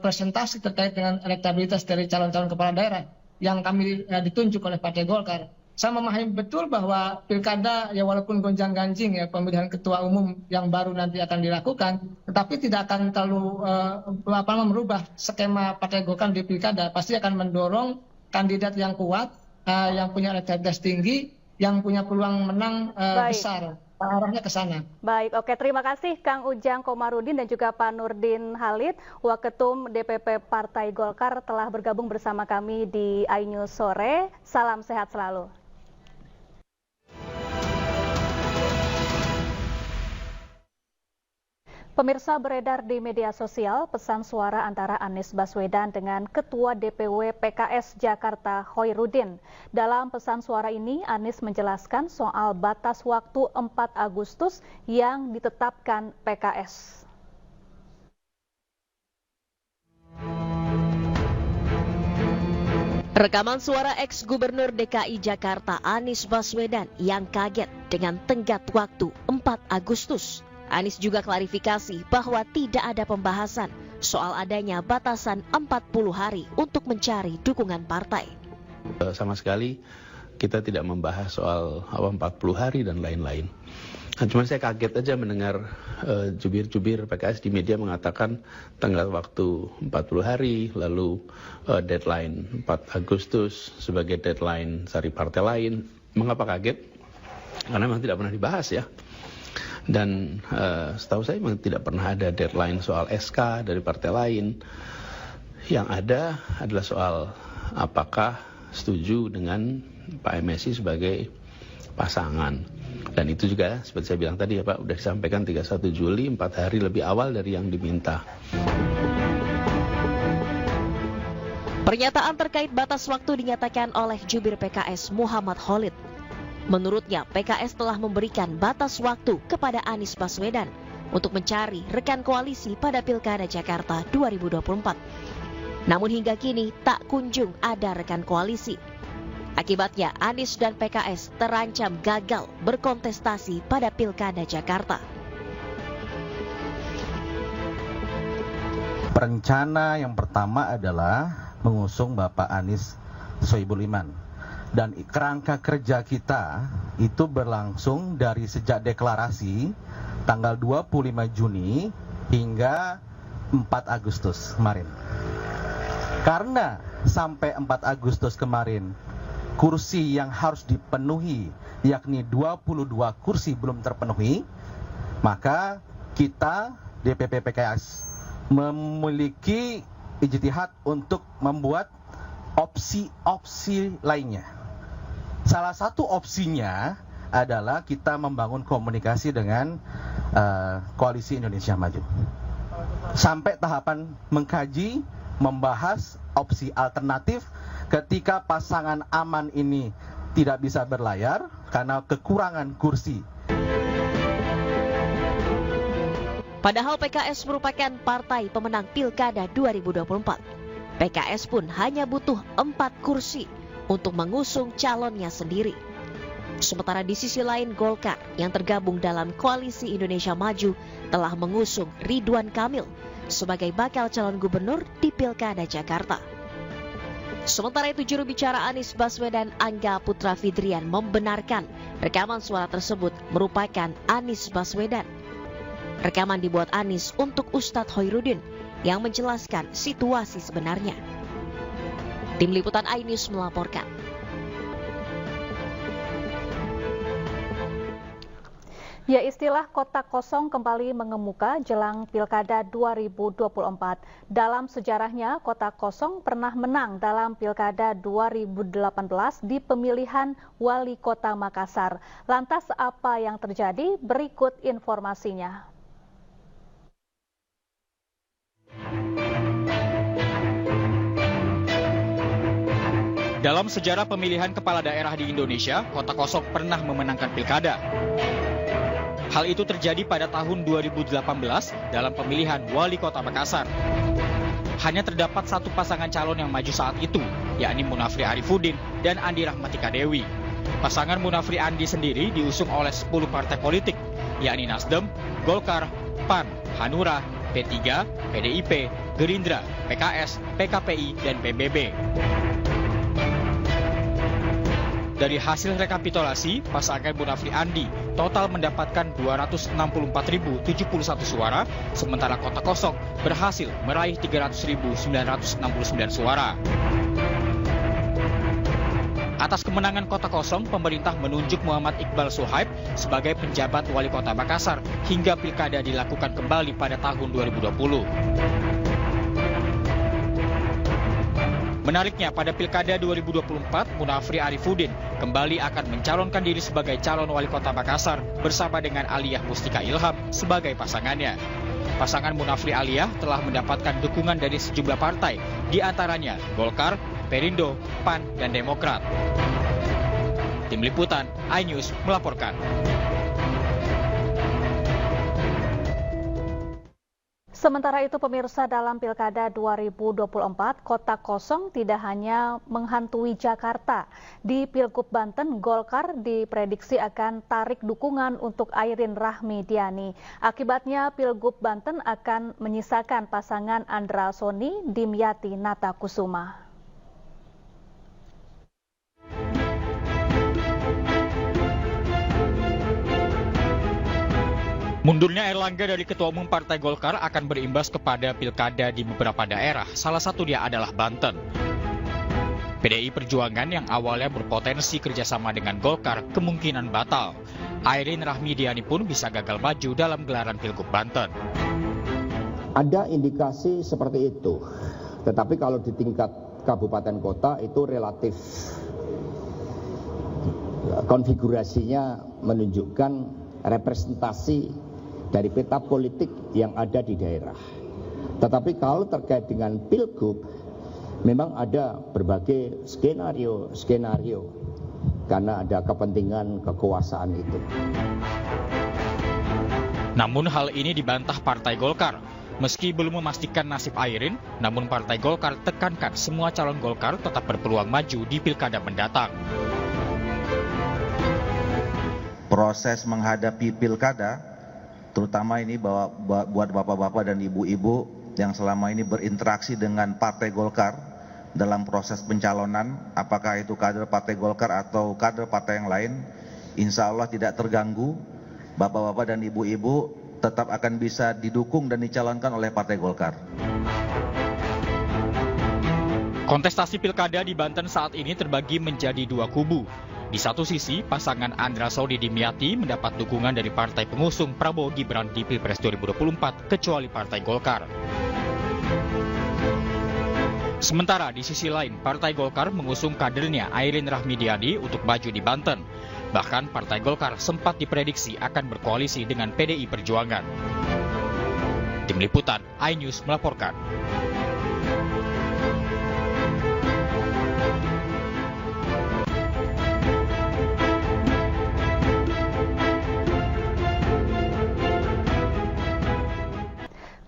presentasi terkait dengan elektabilitas dari calon-calon kepala daerah yang kami ditunjuk oleh Partai Golkar. Saya memahami betul bahwa pilkada ya walaupun gonjang-ganjing ya pemilihan ketua umum yang baru nanti akan dilakukan, tetapi tidak akan terlalu merubah skema Partai Golkar di pilkada. Pasti akan mendorong kandidat yang kuat, yang punya elektabilitas tinggi, yang punya peluang menang besar. Arahnya ke sana. Baik, oke, terima kasih Kang Ujang Komarudin dan juga Pak Nurdin Halid, Waketum DPP Partai Golkar telah bergabung bersama kami di iNews Sore. Salam sehat selalu. Pemirsa, beredar di media sosial pesan suara antara Anies Baswedan dengan Ketua DPW PKS Jakarta Khoirudin. Dalam pesan suara ini, Anies menjelaskan soal batas waktu 4 Agustus yang ditetapkan PKS.
Rekaman suara ex-gubernur DKI Jakarta Anies Baswedan yang kaget dengan tenggat waktu 4 Agustus. Anies juga klarifikasi bahwa tidak ada pembahasan soal adanya batasan 40 hari untuk mencari dukungan partai.
Sama sekali kita tidak membahas soal 40 hari dan lain-lain. Cuma saya kaget aja mendengar jubir-jubir PKS di media mengatakan tenggat waktu 40 hari, lalu deadline 4 Agustus sebagai deadline cari partai lain. Mengapa kaget? Karena memang tidak pernah dibahas ya. Dan setahu saya memang tidak pernah ada deadline soal SK dari partai lain. Yang ada adalah soal apakah setuju dengan Pak MSI sebagai pasangan. Dan itu juga seperti saya bilang tadi ya Pak, sudah disampaikan 31 Juli, 4 hari lebih awal dari yang diminta.
Pernyataan terkait batas waktu dinyatakan oleh jubir PKS Muhammad Khalid. Menurutnya, PKS telah memberikan batas waktu kepada Anies Baswedan untuk mencari rekan koalisi pada Pilkada Jakarta 2024. Namun hingga kini tak kunjung ada rekan koalisi. Akibatnya, Anies dan PKS terancam gagal berkontestasi pada Pilkada Jakarta.
Rencana yang pertama adalah mengusung Bapak Anies Sohibul Iman. Dan kerangka kerja kita itu berlangsung dari sejak deklarasi tanggal 25 Juni hingga 4 Agustus kemarin. Karena sampai 4 Agustus kemarin kursi yang harus dipenuhi yakni 22 kursi belum terpenuhi, maka kita DPP PKS memiliki ijtihad untuk membuat opsi-opsi lainnya. Salah satu opsinya adalah kita membangun komunikasi dengan Koalisi Indonesia Maju. Sampai tahapan mengkaji, membahas opsi alternatif ketika pasangan aman ini tidak bisa berlayar karena kekurangan kursi.
Padahal PKS merupakan partai pemenang Pilkada 2024. PKS pun hanya butuh 4 kursi untuk mengusung calonnya sendiri. Sementara di sisi lain Golkar yang tergabung dalam Koalisi Indonesia Maju telah mengusung Ridwan Kamil sebagai bakal calon gubernur di Pilkada Jakarta. Sementara itu juru bicara Anies Baswedan Angga Putra Fidrian membenarkan rekaman suara tersebut merupakan Anies Baswedan. Rekaman dibuat Anies untuk Ustadz Hoirudin yang menjelaskan situasi sebenarnya. Tim Liputan iNews melaporkan.
Ya, istilah kota kosong kembali mengemuka jelang Pilkada 2024. Dalam sejarahnya, kota kosong pernah menang dalam Pilkada 2018 di pemilihan Wali Kota Makassar. Lantas apa yang terjadi? Berikut informasinya.
Dalam sejarah pemilihan kepala daerah di Indonesia, kota kosong pernah memenangkan pilkada. Hal itu terjadi pada tahun 2018 dalam pemilihan Wali Kota Makassar. Hanya terdapat satu pasangan calon yang maju saat itu, yakni Munafri Arifuddin dan Andi Rahmatika Dewi. Pasangan Munafri Andi sendiri diusung oleh 10 partai politik, yakni Nasdem, Golkar, PAN, Hanura, P3, PDIP, Gerindra, PKS, PKPI, dan PBB. Dari hasil rekapitulasi, pasangan Munafri Andi total mendapatkan 264.071 suara, sementara kota kosong berhasil meraih 300.969 suara. Atas kemenangan kota kosong, pemerintah menunjuk Muhammad Iqbal Suhaib sebagai penjabat Wali Kota Makassar hingga pilkada dilakukan kembali pada tahun 2020. Menariknya, pada Pilkada 2024, Munafri Arifuddin kembali akan mencalonkan diri sebagai calon Wali Kota Makassar bersama dengan Aliyah Mustika Ilham sebagai pasangannya. Pasangan Munafri Aliyah telah mendapatkan dukungan dari sejumlah partai, di antaranya Golkar, Perindo, PAN, dan Demokrat. Tim Liputan iNews melaporkan.
Sementara itu pemirsa, dalam Pilkada 2024, kota kosong tidak hanya menghantui Jakarta. Di Pilgub Banten, Golkar diprediksi akan tarik dukungan untuk Airin Rahmidiani. Akibatnya Pilgub Banten akan menyisakan pasangan Andra Soni Dimyati Natakusuma.
Mundurnya Airlangga dari Ketua Umum Partai Golkar akan berimbas kepada pilkada di beberapa daerah, salah satu dia adalah Banten. PDI Perjuangan yang awalnya berpotensi kerjasama dengan Golkar kemungkinan batal. Airin Rahmidiani pun bisa gagal maju dalam gelaran Pilgub Banten.
Ada indikasi seperti itu, tetapi kalau di tingkat kabupaten kota itu relatif konfigurasinya menunjukkan representasi dari peta politik yang ada di daerah. Tetapi kalau terkait dengan Pilgub, memang ada berbagai skenario karena ada kepentingan kekuasaan itu.
Namun hal ini dibantah Partai Golkar. Meski belum memastikan nasib Airin, namun Partai Golkar tekankan semua calon Golkar tetap berpeluang maju di pilkada mendatang.
Proses menghadapi pilkada, terutama ini buat bapak-bapak dan ibu-ibu yang selama ini berinteraksi dengan Partai Golkar dalam proses pencalonan, apakah itu kader Partai Golkar atau kader partai yang lain, insya Allah tidak terganggu. Bapak-bapak dan ibu-ibu tetap akan bisa didukung dan dicalonkan oleh Partai Golkar.
Kontestasi pilkada di Banten saat ini terbagi menjadi dua kubu. Di satu sisi, pasangan Andra Soni Dimyati mendapat dukungan dari partai pengusung Prabowo Gibran di Pilpres 2024, kecuali Partai Golkar. Sementara di sisi lain, Partai Golkar mengusung kadernya Airin Rahmidiani untuk maju di Banten. Bahkan Partai Golkar sempat diprediksi akan berkoalisi dengan PDI Perjuangan. Tim Liputan iNews melaporkan.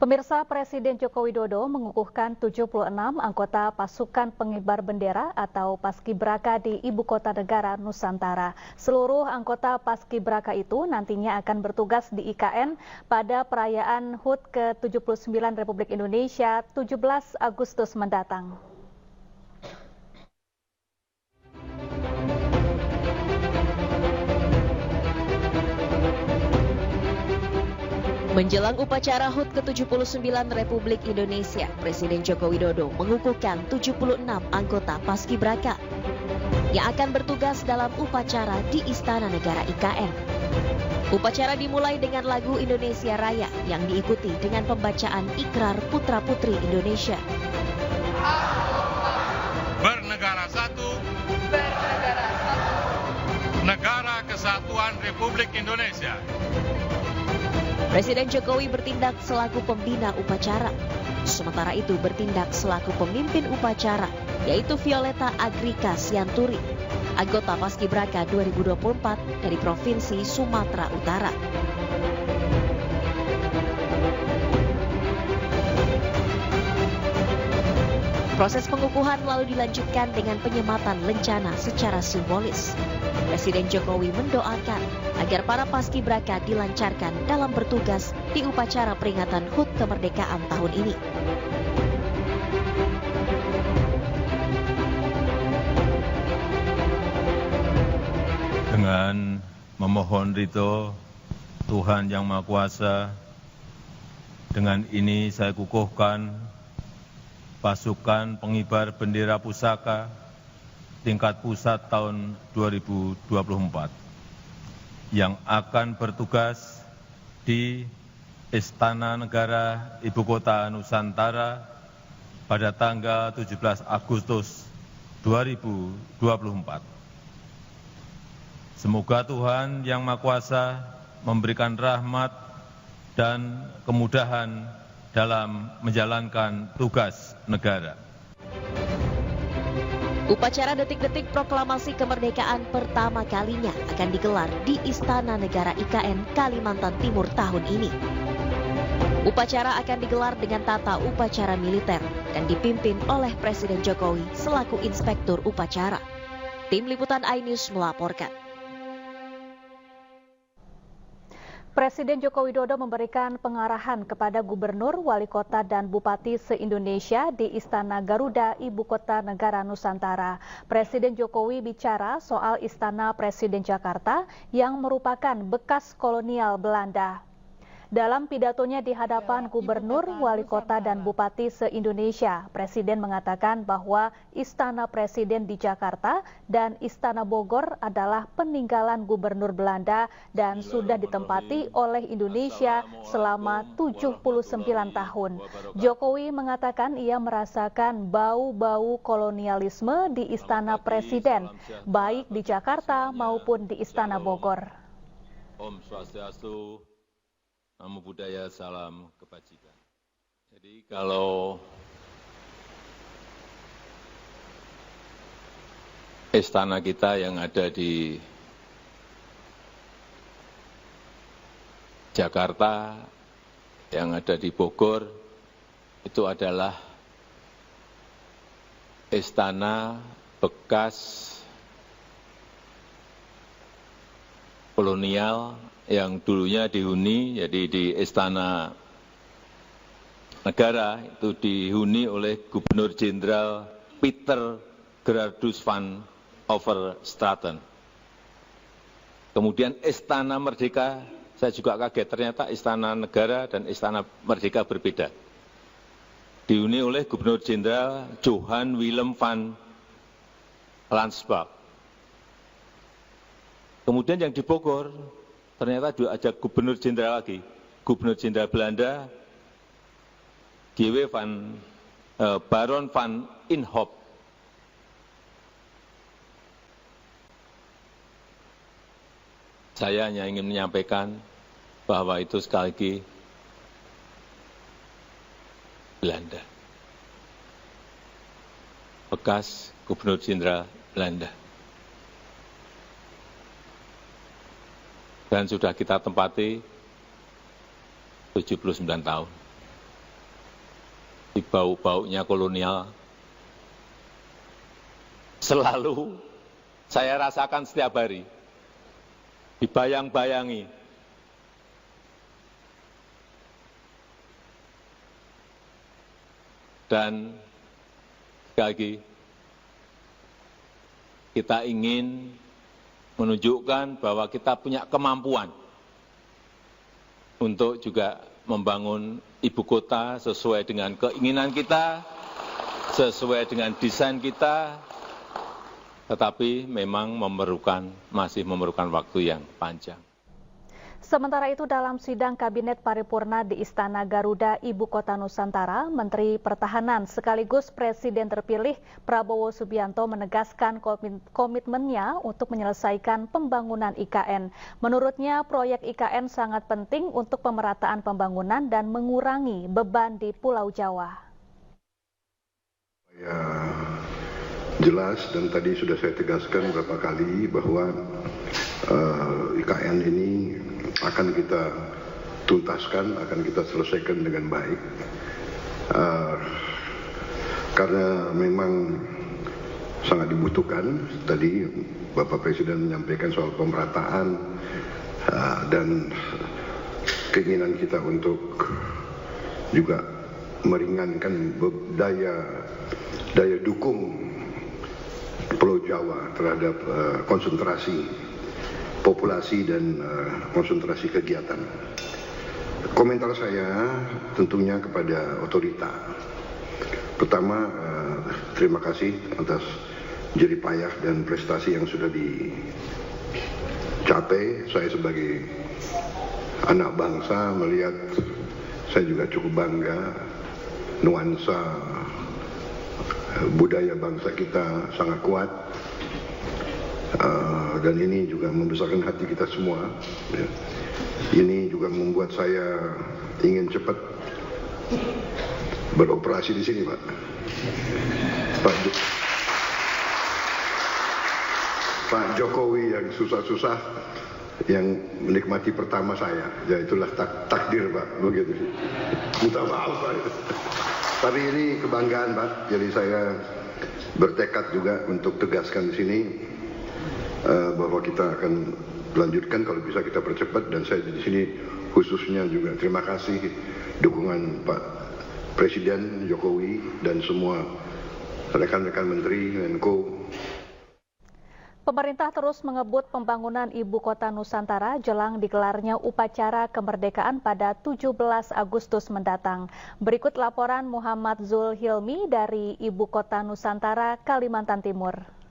Pemirsa, Presiden Joko Widodo mengukuhkan 76 anggota pasukan pengibar bendera atau Paskibraka di Ibu Kota Negara Nusantara. Seluruh anggota Paskibraka itu nantinya akan bertugas di IKN pada perayaan HUT ke-79 Republik Indonesia 17 Agustus mendatang.
Menjelang upacara HUT ke-79 Republik Indonesia, Presiden Joko Widodo mengukuhkan 76 anggota Paskibraka yang akan bertugas dalam upacara di Istana Negara IKN. Upacara dimulai dengan lagu Indonesia Raya yang diikuti dengan pembacaan ikrar putra-putri Indonesia.
Bernegara satu, Negara Kesatuan Republik Indonesia.
Presiden Jokowi bertindak selaku pembina upacara. Sementara itu bertindak selaku pemimpin upacara, yaitu Violeta Agrika Sianturi, anggota Paskibraka 2024 dari Provinsi Sumatera Utara. Proses pengukuhan lalu dilanjutkan dengan penyematan lencana secara simbolis. Presiden Jokowi mendoakan agar para Paskibraka dilancarkan dalam bertugas di upacara peringatan HUT kemerdekaan tahun ini.
Dengan memohon ridho Tuhan Yang Maha Kuasa, dengan ini saya kukuhkan pasukan pengibar bendera pusaka tingkat pusat tahun 2024 yang akan bertugas di Istana Negara Ibu Kota Nusantara pada tanggal 17 Agustus 2024. Semoga Tuhan Yang Maha Kuasa memberikan rahmat dan kemudahan dalam menjalankan tugas negara.
Upacara detik-detik proklamasi kemerdekaan pertama kalinya akan digelar di Istana Negara IKN Kalimantan Timur tahun ini. Upacara akan digelar dengan tata upacara militer dan dipimpin oleh Presiden Jokowi selaku Inspektur Upacara. Tim Liputan iNews melaporkan.
Presiden Joko Widodo memberikan pengarahan kepada gubernur, wali kota, dan bupati se-Indonesia di Istana Garuda, Ibu Kota Negara Nusantara. Presiden Jokowi bicara soal Istana Presiden Jakarta yang merupakan bekas kolonial Belanda. Dalam pidatonya di hadapan gubernur, wali kota, dan bupati se-Indonesia, Presiden mengatakan bahwa Istana Presiden di Jakarta dan Istana Bogor adalah peninggalan gubernur Belanda dan sudah ditempati oleh Indonesia selama 79 tahun. Jokowi mengatakan ia merasakan bau-bau kolonialisme di Istana Presiden, baik di Jakarta maupun di Istana Bogor.
Om Swastiastu, Namo Buddhaya, salam kebajikan. Jadi kalau istana kita yang ada di Jakarta, yang ada di Bogor, itu adalah istana bekas kolonial yang dulunya dihuni, jadi di Istana Negara itu dihuni oleh Gubernur Jenderal Peter Gerardus van Overstraten. Kemudian Istana Merdeka, saya juga kaget ternyata Istana Negara dan Istana Merdeka berbeda. Dihuni oleh Gubernur Jenderal Johan Willem van Landsberg. Kemudian yang di Bogor, ternyata juga ada Gubernur Jenderal lagi, Gubernur Jenderal Belanda, G.W. Baron van Inhofe. Saya hanya ingin menyampaikan bahwa itu sekali lagi Belanda, bekas Gubernur Jenderal Belanda. Dan sudah kita tempati 79 tahun. bau-baunya kolonial selalu saya rasakan setiap hari, dibayang-bayangi. Dan sekali lagi, kita ingin menunjukkan bahwa kita punya kemampuan untuk juga membangun ibu kota sesuai dengan keinginan kita, sesuai dengan desain kita, tetapi memang masih memerlukan waktu yang panjang.
Sementara itu dalam sidang Kabinet Paripurna di Istana Garuda, Ibu Kota Nusantara, Menteri Pertahanan sekaligus Presiden terpilih Prabowo Subianto menegaskan komitmennya untuk menyelesaikan pembangunan IKN. Menurutnya, proyek IKN sangat penting untuk pemerataan pembangunan dan mengurangi beban di Pulau Jawa.
Ya, jelas dan tadi sudah saya tegaskan beberapa kali bahwa IKN ini akan kita tuntaskan, akan kita selesaikan dengan baik. Karena memang sangat dibutuhkan. Tadi Bapak Presiden menyampaikan soal pemerataan dan keinginan kita untuk juga meringankan daya dukung Pulau Jawa terhadap konsentrasi populasi dan konsentrasi kegiatan. Komentar saya tentunya kepada otorita. Pertama, terima kasih atas jerih payah dan prestasi yang sudah dicapai. Saya sebagai anak bangsa melihat, saya juga cukup bangga nuansa budaya bangsa kita sangat kuat. Dan ini juga membesarkan hati kita semua. Ini juga membuat saya ingin cepat beroperasi di sini, Pak. Pak Jokowi yang susah-susah, yang menikmati pertama saya, ya itulah takdir, Pak, begitu. Minta maaf, Pak. Tapi ini kebanggaan, Pak. Jadi saya bertekad juga untuk tegaskan di sini. Bahwa kita akan melanjutkan, kalau bisa kita percepat, dan saya di sini khususnya juga terima kasih dukungan Pak Presiden Jokowi dan semua rekan-rekan Menteri, Menko.
Pemerintah terus mengebut pembangunan Ibu Kota Nusantara jelang digelarnya upacara kemerdekaan pada 17 Agustus mendatang. Berikut laporan Muhammad Zulhilmi dari Ibu Kota Nusantara, Kalimantan Timur.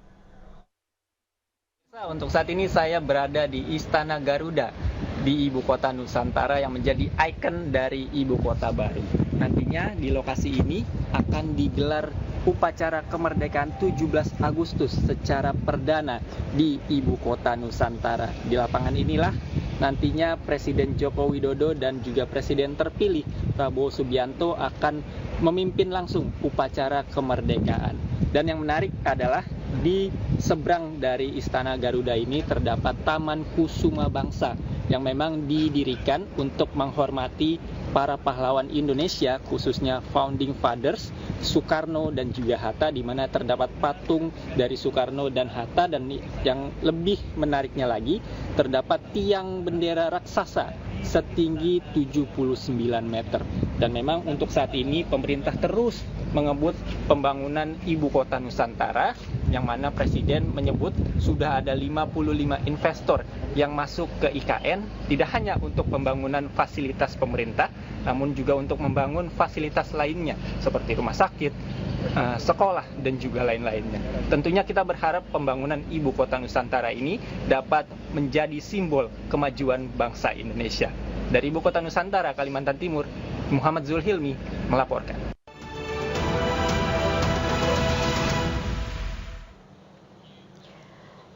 Untuk saat ini saya berada di Istana Garuda di Ibu Kota Nusantara yang menjadi ikon dari Ibu Kota baru. Nantinya di lokasi ini akan digelar upacara kemerdekaan 17 Agustus secara perdana di Ibu Kota Nusantara. Di lapangan inilah nantinya Presiden Joko Widodo dan juga Presiden terpilih Prabowo Subianto akan memimpin langsung upacara kemerdekaan. Dan yang menarik adalah di seberang dari Istana Garuda ini terdapat Taman Kusuma Bangsa yang memang didirikan untuk menghormati para pahlawan Indonesia, khususnya Founding Fathers, Soekarno dan juga Hatta, di mana terdapat patung dari Soekarno dan Hatta, dan yang lebih menariknya lagi terdapat tiang bendera raksasa setinggi 79 meter. Dan memang untuk saat ini pemerintah terus mengebut pembangunan Ibu Kota Nusantara, yang mana Presiden menyebut sudah ada 55 investor yang masuk ke IKN, tidak hanya untuk pembangunan fasilitas pemerintah, namun juga untuk membangun fasilitas lainnya seperti rumah sakit, sekolah, dan juga lain-lainnya. Tentunya kita berharap pembangunan Ibu Kota Nusantara ini dapat menjadi simbol kemajuan bangsa Indonesia. Dari Ibu Kota Nusantara, Kalimantan Timur, Muhammad Zulhilmi melaporkan.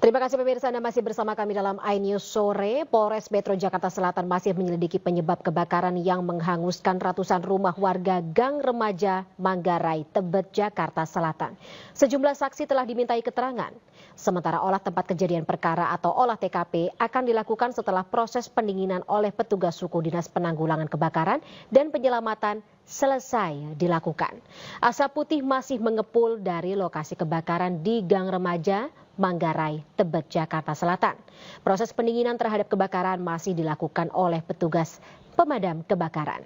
Terima kasih pemirsa, Anda masih bersama kami dalam iNews Sore. Polres Metro Jakarta Selatan masih menyelidiki penyebab kebakaran yang menghanguskan ratusan rumah warga Gang Remaja Manggarai, Tebet, Jakarta Selatan. Sejumlah saksi telah dimintai keterangan. Sementara olah tempat kejadian perkara atau olah TKP akan dilakukan setelah proses pendinginan oleh petugas suku Dinas Penanggulangan Kebakaran dan Penyelamatan selesai dilakukan. Asap putih masih mengepul dari lokasi kebakaran di Gang Remaja Manggarai, Tebet, Jakarta Selatan. Proses pendinginan terhadap kebakaran masih dilakukan oleh petugas pemadam kebakaran.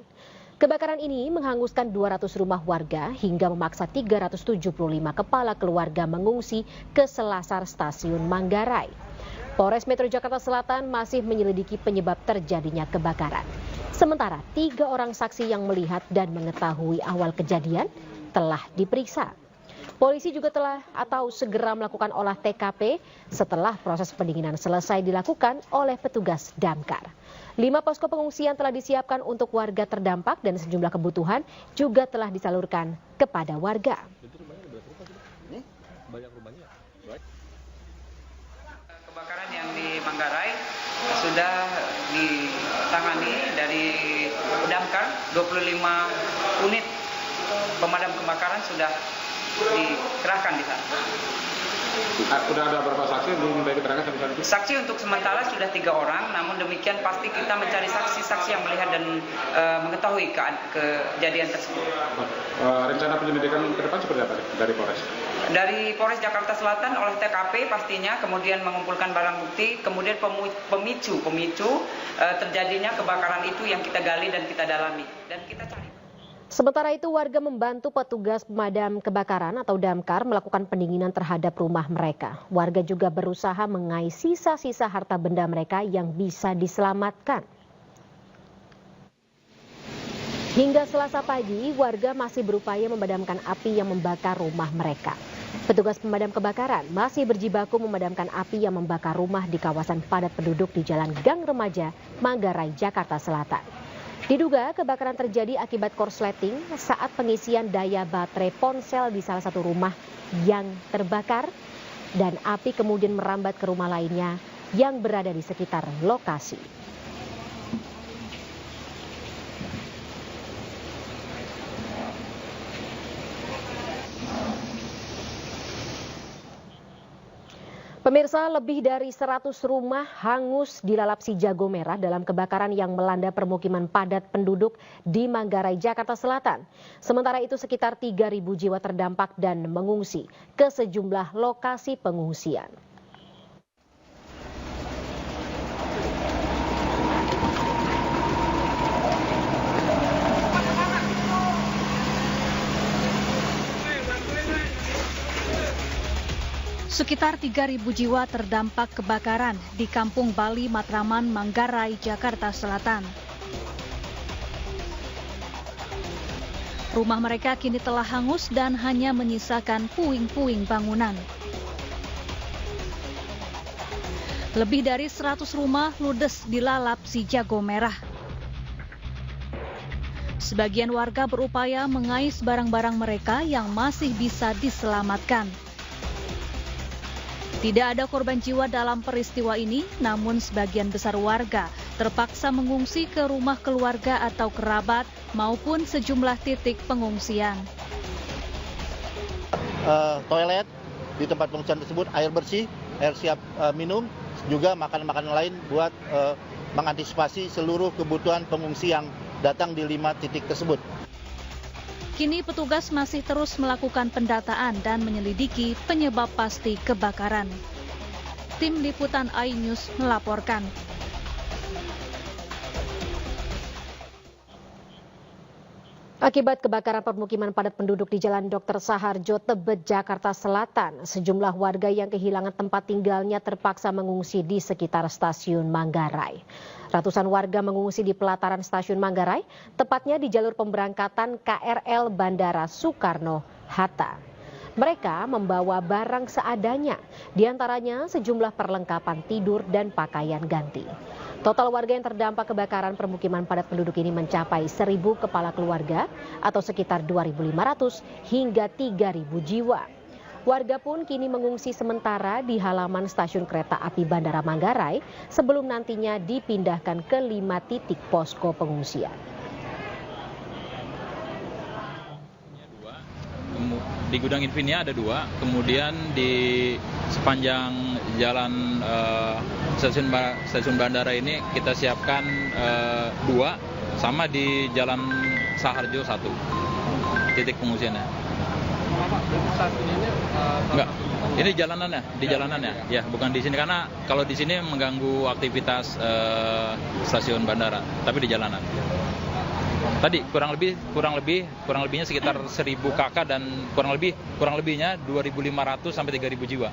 Kebakaran ini menghanguskan 200 rumah warga hingga memaksa 375 kepala keluarga mengungsi ke selasar stasiun Manggarai. Polres Metro Jakarta Selatan masih menyelidiki penyebab terjadinya kebakaran. Sementara 3 orang saksi yang melihat dan mengetahui awal kejadian telah diperiksa. Polisi juga telah atau segera melakukan olah TKP setelah proses pendinginan selesai dilakukan oleh petugas damkar. 5 posko pengungsian telah disiapkan untuk warga terdampak dan sejumlah kebutuhan juga telah disalurkan kepada warga.
Kebakaran yang di Manggarai sudah ditangani dari damkar, 25 unit pemadam kebakaran sudah dikerahkan di sana.
Sudah ada berapa saksi yang diminta keterangan sampai saat itu?
Saksi untuk sementara sudah 3 orang, namun demikian pasti kita mencari saksi-saksi yang melihat dan mengetahui kejadian tersebut.
Rencana penyelidikan ke depan seperti apa dari Polres?
Dari Polres Jakarta Selatan oleh TKP pastinya, kemudian mengumpulkan barang bukti, kemudian pemicu terjadinya kebakaran itu yang kita gali dan kita dalami dan kita cari.
Sementara itu warga membantu petugas pemadam kebakaran atau damkar melakukan pendinginan terhadap rumah mereka. Warga juga berusaha mengais sisa-sisa harta benda mereka yang bisa diselamatkan. Hingga Selasa pagi, warga masih berupaya memadamkan api yang membakar rumah mereka. Petugas pemadam kebakaran masih berjibaku memadamkan api yang membakar rumah di kawasan padat penduduk di Jalan Gang Remaja, Manggarai, Jakarta Selatan. Diduga kebakaran terjadi akibat korsleting saat pengisian daya baterai ponsel di salah satu rumah yang terbakar dan api kemudian merambat ke rumah lainnya yang berada di sekitar lokasi. Pemirsa, lebih dari 100 rumah hangus dilalap si jago merah dalam kebakaran yang melanda permukiman padat penduduk di Manggarai, Jakarta Selatan. Sementara itu sekitar 3.000 jiwa terdampak dan mengungsi ke sejumlah lokasi pengungsian.
Sekitar 3.000 jiwa terdampak kebakaran di Kampung Bali Matraman, Manggarai, Jakarta Selatan. Rumah mereka kini telah hangus dan hanya menyisakan puing-puing bangunan. Lebih dari 100 rumah ludes dilalap si jago merah. Sebagian warga berupaya mengais barang-barang mereka yang masih bisa diselamatkan. Tidak ada korban jiwa dalam peristiwa ini, namun sebagian besar warga terpaksa mengungsi ke rumah keluarga atau kerabat maupun sejumlah titik pengungsian.
Toilet di tempat pengungsian tersebut, air bersih, air siap minum, juga makanan-makanan lain buat mengantisipasi seluruh kebutuhan pengungsi yang datang di 5 titik tersebut.
Kini petugas masih terus melakukan pendataan dan menyelidiki penyebab pasti kebakaran. Tim Liputan iNews melaporkan.
Akibat kebakaran permukiman padat penduduk di Jalan Dr. Saharjo, Tebet, Jakarta Selatan, sejumlah warga yang kehilangan tempat tinggalnya terpaksa mengungsi di sekitar stasiun Manggarai. Ratusan warga mengungsi di pelataran stasiun Manggarai, tepatnya di jalur pemberangkatan KRL Bandara Soekarno-Hatta. Mereka membawa barang seadanya, diantaranya sejumlah perlengkapan tidur dan pakaian ganti. Total warga yang terdampak kebakaran permukiman padat penduduk ini mencapai 1.000 kepala keluarga atau sekitar 2.500 hingga 3.000 jiwa. Warga pun kini mengungsi sementara di halaman stasiun kereta api Bandara Manggarai sebelum nantinya dipindahkan ke 5 titik posko pengungsian.
Di Gudang Infinia ada 2, kemudian di sepanjang jalan stasiun bandara ini kita siapkan 2, sama di Jalan Saharjo 1 titik pengungsiannya. Enggak, ini di jalanannya, ya bukan di sini karena kalau di sini mengganggu aktivitas stasiun bandara, tapi di jalanan. Tadi kurang lebihnya sekitar 1.000 kakak dan kurang lebihnya 2.500 sampai 3.000 jiwa.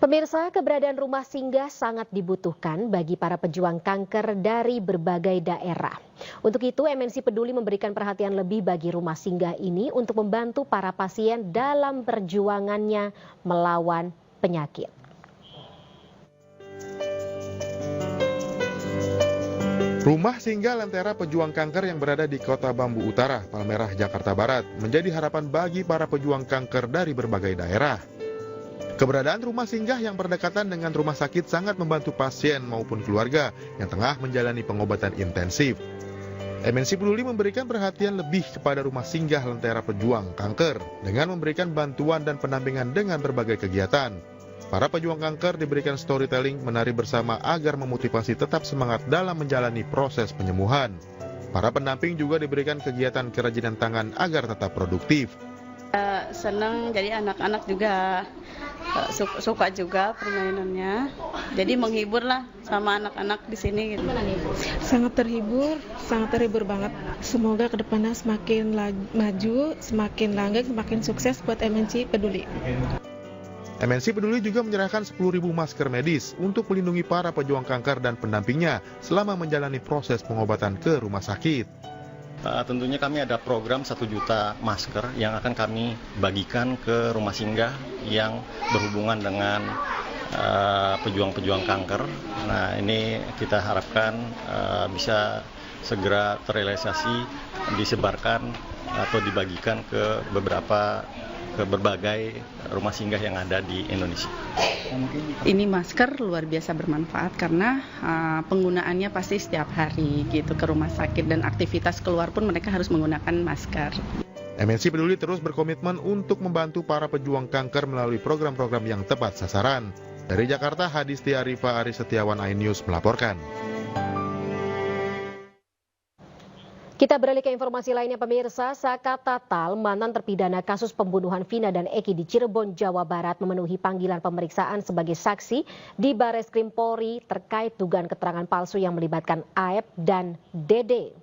Pemirsa, keberadaan rumah singgah sangat dibutuhkan bagi para pejuang kanker dari berbagai daerah. Untuk itu, MNC Peduli memberikan perhatian lebih bagi rumah singgah ini untuk membantu para pasien dalam perjuangannya melawan penyakit.
Rumah singgah Lentera Pejuang Kanker yang berada di Kota Bambu Utara, Palmerah, Jakarta Barat menjadi harapan bagi para pejuang kanker dari berbagai daerah. Keberadaan rumah singgah yang berdekatan dengan rumah sakit sangat membantu pasien maupun keluarga yang tengah menjalani pengobatan intensif. MNC Peduli memberikan perhatian lebih kepada rumah singgah Lentera Pejuang Kanker dengan memberikan bantuan dan pendampingan dengan berbagai kegiatan. Para pejuang kanker diberikan storytelling menari bersama agar memotivasi tetap semangat dalam menjalani proses penyembuhan. Para pendamping juga diberikan kegiatan kerajinan tangan agar tetap produktif.
Senang, jadi anak-anak juga suka juga permainannya. Jadi menghibur lah sama anak-anak di sini gitu.
Sangat terhibur banget. Semoga kedepannya semakin maju, semakin langgeng, semakin sukses buat MNC Peduli.
MNC Peduli juga menyerahkan 10.000 masker medis untuk melindungi para pejuang kanker dan pendampingnya selama menjalani proses pengobatan ke rumah sakit.
Tentunya kami ada program 1 juta masker yang akan kami bagikan ke rumah singgah yang berhubungan dengan pejuang-pejuang kanker. Nah, ini kita harapkan bisa segera terrealisasi, disebarkan atau dibagikan ke berbagai rumah singgah yang ada di Indonesia.
Ini masker luar biasa bermanfaat karena penggunaannya pasti setiap hari gitu ke rumah sakit dan aktivitas keluar pun mereka harus menggunakan masker.
MNC Peduli terus berkomitmen untuk membantu para pejuang kanker melalui program-program yang tepat sasaran. Dari Jakarta, Hadistia Arifa Aris Setiawan, iNews melaporkan.
Kita beralih ke informasi lainnya, pemirsa. Saka Tatal, mantan terpidana kasus pembunuhan Vina dan Eki di Cirebon, Jawa Barat, memenuhi panggilan pemeriksaan sebagai saksi di Bareskrim Polri terkait dugaan keterangan palsu yang melibatkan Aep dan Dede.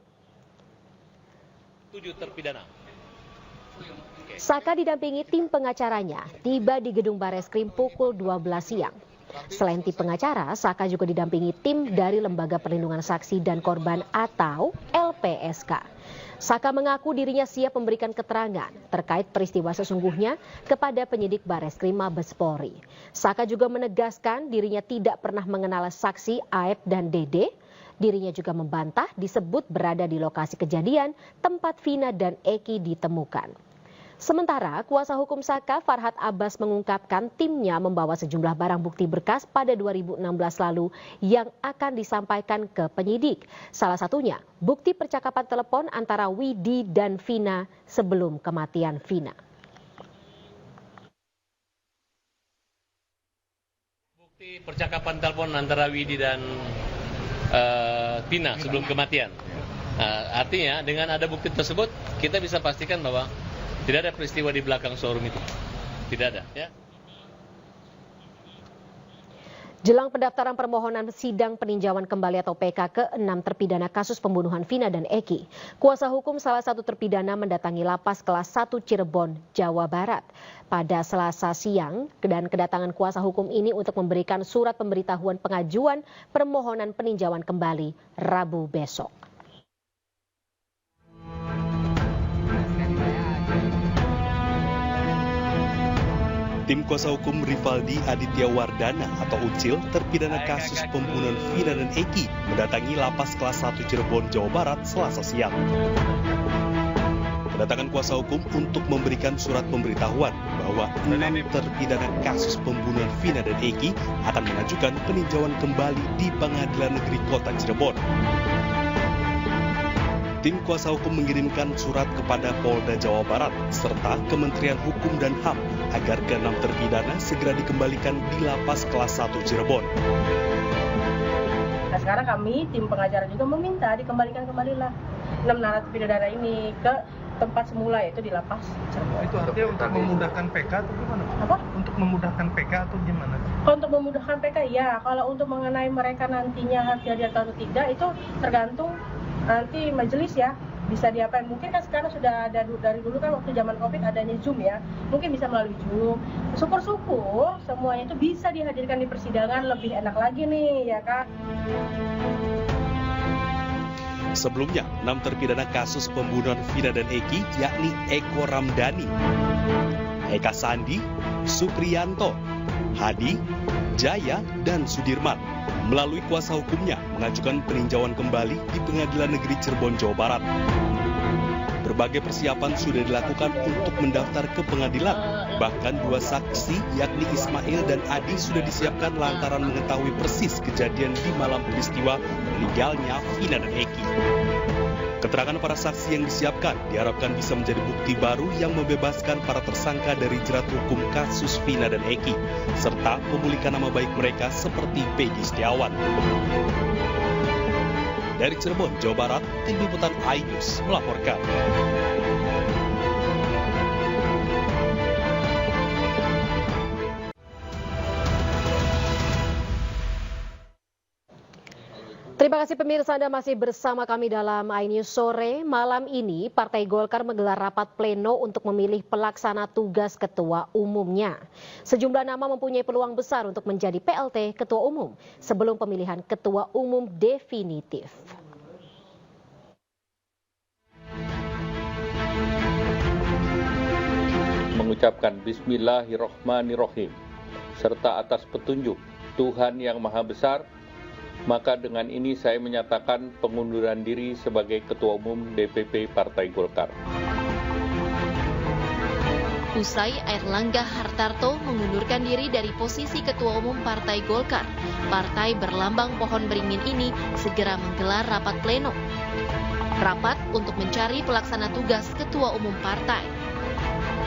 7 terpidana.
Saka didampingi tim pengacaranya tiba di gedung Bareskrim pukul 12 siang. Selain tim pengacara, Saka juga didampingi tim dari Lembaga Perlindungan Saksi dan Korban atau LPSK. Saka mengaku dirinya siap memberikan keterangan terkait peristiwa sesungguhnya kepada penyidik Bareskrim Mabes Polri. Saka juga menegaskan dirinya tidak pernah mengenal saksi Aep dan Dede. Dirinya juga membantah disebut berada di lokasi kejadian tempat Vina dan Eki ditemukan. Sementara kuasa hukum Saka Farhad Abbas mengungkapkan timnya membawa sejumlah barang bukti berkas pada 2016 lalu yang akan disampaikan ke penyidik. Salah satunya bukti percakapan telepon antara Widi dan Vina sebelum kematian Vina.
Bukti percakapan telepon antara Widi dan Vina sebelum kematian. Artinya dengan ada bukti tersebut kita bisa pastikan bahwa tidak ada peristiwa di belakang showroom itu. Tidak ada, ya.
Jelang pendaftaran permohonan sidang peninjauan kembali atau PK ke-6 terpidana kasus pembunuhan Vina dan Eki, kuasa hukum salah satu terpidana mendatangi lapas kelas 1 Cirebon, Jawa Barat pada Selasa siang, dan kedatangan kuasa hukum ini untuk memberikan surat pemberitahuan pengajuan permohonan peninjauan kembali Rabu besok.
Tim kuasa hukum Rivaldi Aditya Wardana atau Ucil, terpidana kasus pembunuhan Vina dan Eki, mendatangi lapas kelas 1 Cirebon, Jawa Barat Selasa siang. kedatangan kuasa hukum untuk memberikan surat pemberitahuan bahwa 6 terpidana kasus pembunuhan Vina dan Eki akan mengajukan peninjauan kembali di Pengadilan Negeri Kota Cirebon. Tim kuasa hukum mengirimkan surat kepada Polda Jawa Barat serta Kementerian Hukum dan HAM agar ke-6 terpidana segera dikembalikan di Lapas Kelas 1 Cirebon.
Nah, sekarang kami, tim pengacara juga meminta dikembalikan kembalilah 6 narapidana ini ke tempat semula, yaitu di Lapas Cirebon.
Itu artinya untuk memudahkan PK atau gimana?
Apa?
Untuk memudahkan PK atau gimana?
Kalau untuk memudahkan PK, ya. Kalau untuk mengenai mereka nantinya harus dihadirkan atau tidak, itu tergantung nanti majelis ya, bisa diapain. Mungkin kan sekarang sudah ada dari dulu kan waktu zaman Covid adanya Zoom ya, mungkin bisa melalui Zoom. Syukur-syukur semuanya itu bisa dihadirkan di persidangan, lebih enak lagi nih ya Kak.
Sebelumnya, 6 terpidana kasus pembunuhan Vina dan Eki yakni Eko Ramdhani, Eka Sandi, Supriyanto, Hadi, Jaya, dan Sudirman melalui kuasa hukumnya mengajukan peninjauan kembali di Pengadilan Negeri Cirebon, Jawa Barat. Berbagai persiapan sudah dilakukan untuk mendaftar ke pengadilan. Bahkan 2 saksi yakni Ismail dan Adi sudah disiapkan lantaran mengetahui persis kejadian di malam peristiwa meninggalnya Vina dan Eki. Keterangan para saksi yang disiapkan diharapkan bisa menjadi bukti baru yang membebaskan para tersangka dari jerat hukum kasus Vina dan Eki, serta memulihkan nama baik mereka seperti Peggy Setiawan. Dari Cirebon, Jawa Barat, Tim Liputan iNews melaporkan.
Terima kasih pemirsa, Anda masih bersama kami dalam iNews Sore. Malam ini Partai Golkar menggelar rapat pleno untuk memilih pelaksana tugas ketua umumnya. Sejumlah nama mempunyai peluang besar untuk menjadi PLT ketua umum sebelum pemilihan ketua umum definitif.
Mengucapkan Bismillahirrahmanirrahim serta atas petunjuk Tuhan Yang Maha Besar, maka dengan ini saya menyatakan pengunduran diri sebagai Ketua Umum DPP Partai Golkar.
Usai Airlangga Hartarto mengundurkan diri dari posisi Ketua Umum Partai Golkar, partai berlambang pohon beringin ini segera menggelar rapat pleno. Rapat untuk mencari pelaksana tugas Ketua Umum partai.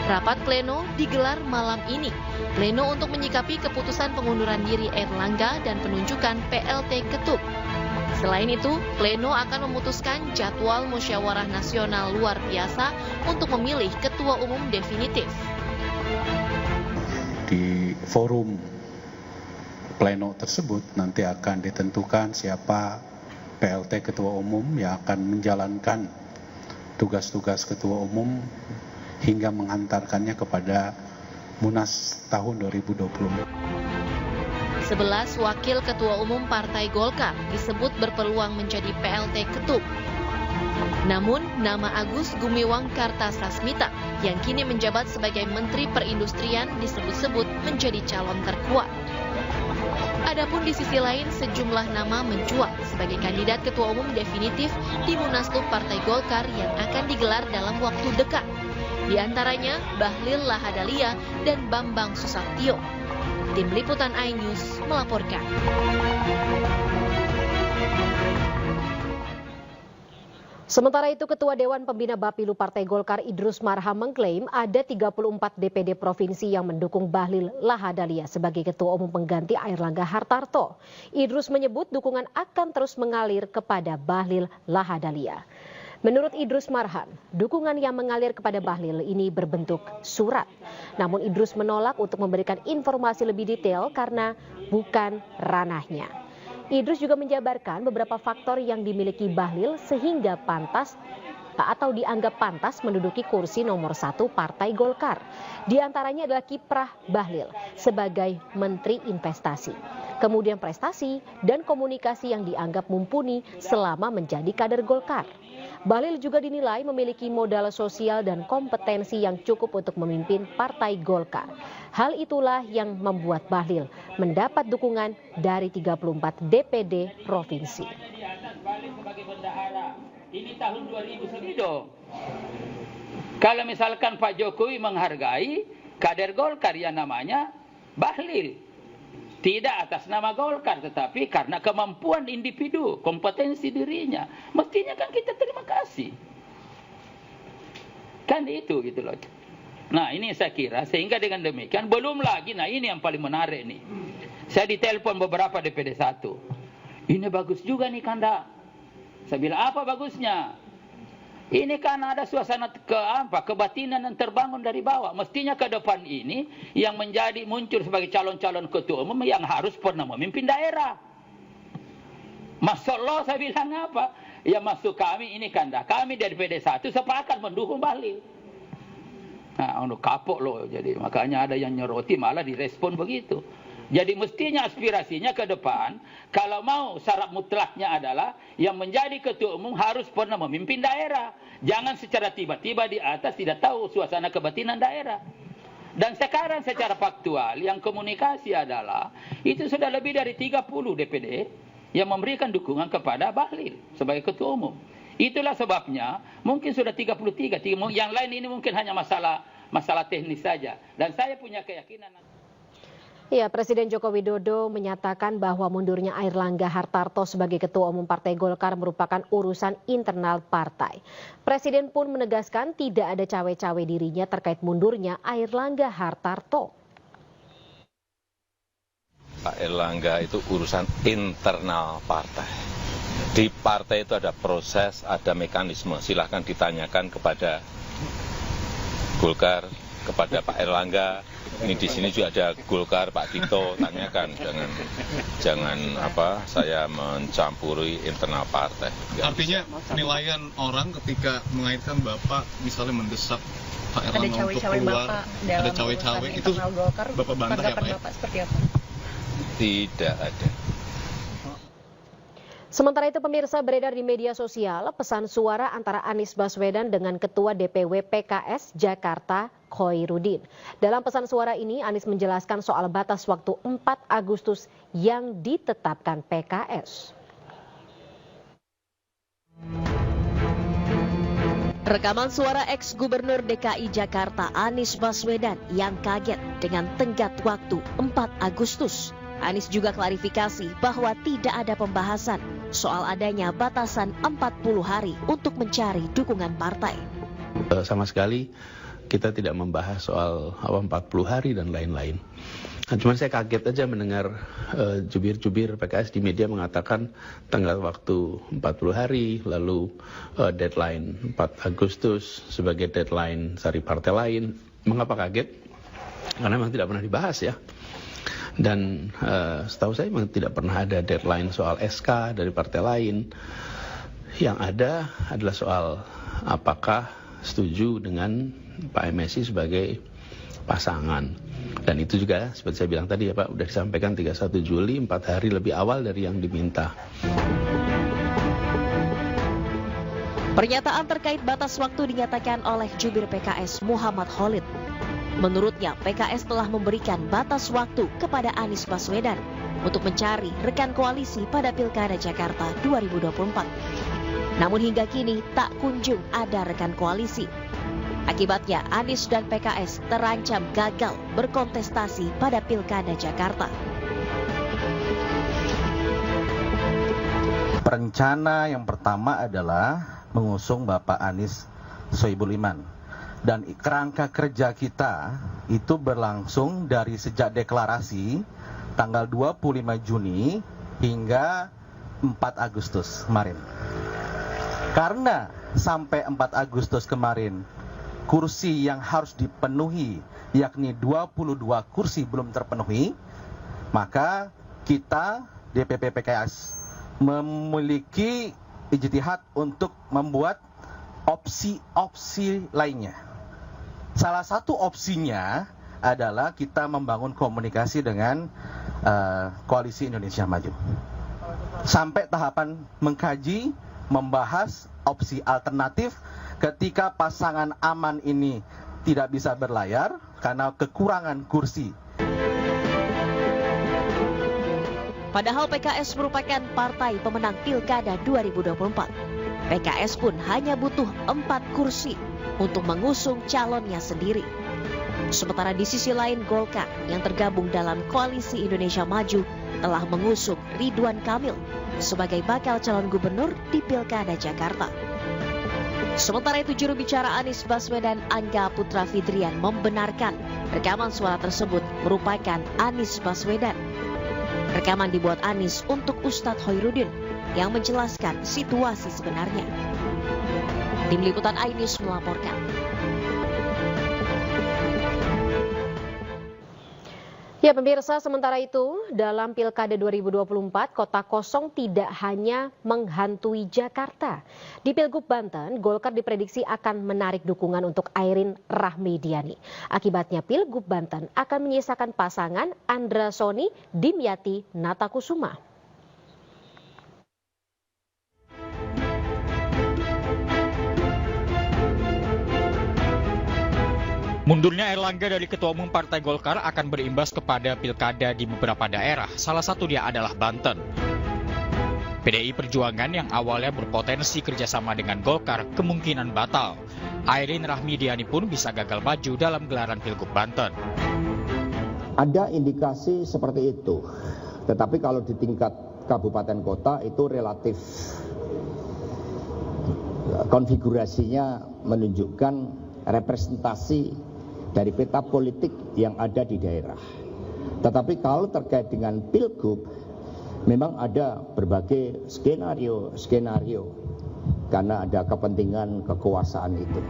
Rapat pleno digelar malam ini. Pleno untuk menyikapi keputusan pengunduran diri Airlangga dan penunjukan PLT Ketum. Selain itu, pleno akan memutuskan jadwal musyawarah nasional luar biasa untuk memilih ketua umum definitif.
Di forum pleno tersebut nanti akan ditentukan siapa PLT ketua umum yang akan menjalankan tugas-tugas ketua umum hingga mengantarkannya kepada Munas tahun 2020.
11 wakil ketua umum Partai Golkar disebut berpeluang menjadi PLT Ketum. Namun, nama Agus Gumiwang Kartasasmita yang kini menjabat sebagai Menteri Perindustrian disebut-sebut menjadi calon terkuat. Adapun di sisi lain, sejumlah nama mencuat sebagai kandidat ketua umum definitif di Munaslup Partai Golkar yang akan digelar dalam waktu dekat. Di antaranya Bahlil Lahadalia dan Bambang Susatyo. Tim Liputan iNews melaporkan.
Sementara itu, Ketua Dewan Pembina Bapilu Partai Golkar Idrus Marham mengklaim ada 34 DPD provinsi yang mendukung Bahlil Lahadalia sebagai Ketua Umum pengganti Airlangga Hartarto. Idrus menyebut dukungan akan terus mengalir kepada Bahlil Lahadalia. Menurut Idrus Marham, dukungan yang mengalir kepada Bahlil ini berbentuk surat. Namun Idrus menolak untuk memberikan informasi lebih detail karena bukan ranahnya. Idrus juga menjabarkan beberapa faktor yang dimiliki Bahlil sehingga pantas atau dianggap pantas menduduki kursi nomor 1 Partai Golkar. Di antaranya adalah kiprah Bahlil sebagai Menteri Investasi. Kemudian prestasi dan komunikasi yang dianggap mumpuni selama menjadi kader Golkar. Bahlil juga dinilai memiliki modal sosial dan kompetensi yang cukup untuk memimpin Partai Golkar. Hal itulah yang membuat Bahlil mendapat dukungan dari 34 DPD provinsi.
Ini tahun 2001 dong.
Kalau misalkan Pak Jokowi menghargai kader Golkar yang namanya Bahlil, tidak atas nama Golkar, tetapi karena kemampuan individu, kompetensi dirinya, mestinya kan kita terima kasih. Kan itu gitu loh. Nah ini saya kira, sehingga dengan demikian, belum lagi, nah ini yang paling menarik nih. Saya ditelepon beberapa DPD 1. Ini bagus juga nih Kanda. Saya bilang, apa bagusnya? Ini kan ada suasana kebatinan yang terbangun dari bawah. Mestinya ke depan ini yang menjadi muncul sebagai calon-calon ketua umum yang harus pernah memimpin daerah. Masya Allah, saya bilang apa? Ya masuk kami ini Kanda. Kami dari DPD 1 sepakat mendukung Bahlil. Nah, kapok loh. Jadi makanya ada yang nyoroti malah direspon begitu. Jadi mestinya aspirasinya ke depan, kalau mau syarat mutlaknya adalah yang menjadi ketua umum harus pernah memimpin daerah. Jangan secara tiba-tiba di atas tidak tahu suasana kebatinan daerah. Dan sekarang secara faktual yang komunikasi adalah itu sudah lebih dari 30 DPD yang memberikan dukungan kepada Bahlil sebagai ketua umum. Itulah sebabnya mungkin sudah 33, yang lain ini mungkin hanya masalah teknis saja. Dan saya punya keyakinan.
Ya, Presiden Joko Widodo menyatakan bahwa mundurnya Airlangga Hartarto sebagai Ketua Umum Partai Golkar merupakan urusan internal partai. Presiden pun menegaskan tidak ada cawe-cawe dirinya terkait mundurnya Airlangga Hartarto.
Pak Airlangga itu urusan internal partai. Di partai itu ada proses, ada mekanisme. Silahkan ditanyakan kepada Golkar, kepada Pak Airlangga. Ini di sini juga ada Golkar, Pak Tito, tanyakan, jangan saya mencampuri internal partai.
Artinya penilaian orang ketika mengaitkan Bapak misalnya mendesak Pak Erlangga untuk keluar, ada cawe-cawe itu Bapak bantah ya Pak ya?
Bapak seperti apa?
Tidak ada.
Sementara itu pemirsa, beredar di media sosial pesan suara antara Anies Baswedan dengan Ketua DPW PKS Jakarta Khoirudin. Dalam pesan suara ini Anies menjelaskan soal batas waktu 4 Agustus yang ditetapkan PKS.
Rekaman suara ex-gubernur DKI Jakarta Anies Baswedan yang kaget dengan tenggat waktu 4 Agustus. Anies juga klarifikasi bahwa tidak ada pembahasan soal adanya batasan 40 hari untuk mencari dukungan partai.
Sama sekali kita tidak membahas soal 40 hari dan lain-lain. Cuma saya kaget aja mendengar jubir-jubir PKS di media mengatakan tenggat waktu 40 hari, lalu deadline 4 Agustus sebagai deadline cari partai lain. Mengapa kaget? Karena memang tidak pernah dibahas ya. Dan setahu saya memang tidak pernah ada deadline soal SK dari partai lain. Yang ada adalah soal apakah setuju dengan Pak MSI sebagai pasangan. Dan itu juga seperti saya bilang tadi ya Pak, sudah disampaikan 31 Juli, 4 hari lebih awal dari yang diminta.
Pernyataan terkait batas waktu dinyatakan oleh jubir PKS Muhammad Khalid. Menurutnya, PKS telah memberikan batas waktu kepada Anies Baswedan untuk mencari rekan koalisi pada Pilkada Jakarta 2024. Namun hingga kini tak kunjung ada rekan koalisi. Akibatnya, Anies dan PKS terancam gagal berkontestasi pada Pilkada Jakarta.
Rencana yang pertama adalah mengusung Bapak Anies Sohibul Iman. Dan kerangka kerja kita itu berlangsung dari sejak deklarasi tanggal 25 Juni hingga 4 Agustus kemarin. Karena sampai 4 Agustus kemarin kursi yang harus dipenuhi yakni 22 kursi belum terpenuhi, maka kita DPP PKS memiliki ijtihad untuk membuat opsi-opsi lainnya. Salah satu opsinya adalah kita membangun komunikasi dengan Koalisi Indonesia Maju. Sampai tahapan mengkaji, membahas opsi alternatif ketika pasangan aman ini tidak bisa berlayar karena kekurangan kursi.
Padahal PKS merupakan partai pemenang Pilkada 2024. PKS pun hanya butuh 4 kursi untuk mengusung calonnya sendiri. Sementara di sisi lain Golkar yang tergabung dalam Koalisi Indonesia Maju telah mengusung Ridwan Kamil sebagai bakal calon gubernur di Pilkada Jakarta. Sementara itu juru bicara Anies Baswedan Angga Putra Fidrian membenarkan rekaman suara tersebut merupakan Anies Baswedan. Rekaman dibuat Anies untuk Ustadz Hoirudin yang menjelaskan situasi sebenarnya. Tim Liputan iNews melaporkan.
Ya pemirsa, sementara itu dalam Pilkada 2024, kota kosong tidak hanya menghantui Jakarta. Di Pilgub Banten, Golkar diprediksi akan menarik dukungan untuk Airin Rahmidiani. Akibatnya Pilgub Banten akan menyisakan pasangan Andra Soni Dimyati Natakusuma.
Mundurnya Airlangga dari Ketua Umum Partai Golkar akan berimbas kepada pilkada di beberapa daerah, salah satu dia adalah Banten. PDI Perjuangan yang awalnya berpotensi kerjasama dengan Golkar kemungkinan batal. Airin Rahmidiani pun bisa gagal maju dalam gelaran Pilgub Banten.
Ada indikasi seperti itu, tetapi kalau di tingkat kabupaten kota itu relatif konfigurasinya menunjukkan representasi dari peta politik yang ada di daerah. Tetapi kalau terkait dengan Pilgub, memang ada berbagai skenario karena ada kepentingan kekuasaan itu.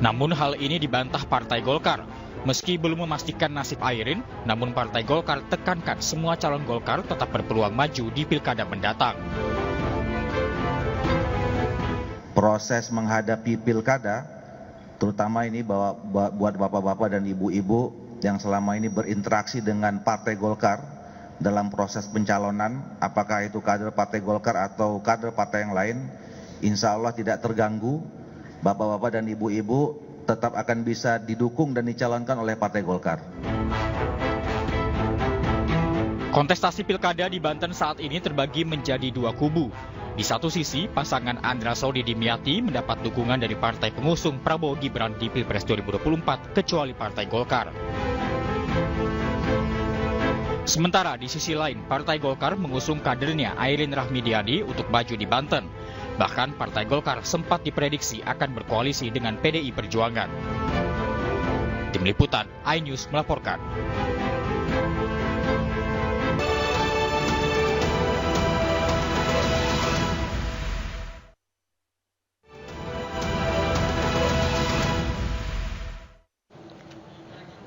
Namun hal ini dibantah Partai Golkar. Meski belum memastikan nasib Airin, namun Partai Golkar tekankan semua calon Golkar tetap berpeluang maju di pilkada mendatang.
Proses menghadapi pilkada, terutama ini buat bapak-bapak dan ibu-ibu yang selama ini berinteraksi dengan Partai Golkar dalam proses pencalonan, apakah itu kader Partai Golkar atau kader partai yang lain, insya Allah tidak terganggu. Bapak-bapak dan ibu-ibu tetap akan bisa didukung dan dicalonkan oleh Partai Golkar.
Kontestasi pilkada di Banten saat ini terbagi menjadi 2 kubu. Di satu sisi, pasangan Andra Soni Dimyati mendapat dukungan dari partai pengusung Prabowo Gibran di Pilpres 2024, kecuali Partai Golkar. Sementara di sisi lain, Partai Golkar mengusung kadernya Airin Rahmidiani untuk maju di Banten. Bahkan Partai Golkar sempat diprediksi akan berkoalisi dengan PDI Perjuangan. Tim Liputan iNews melaporkan.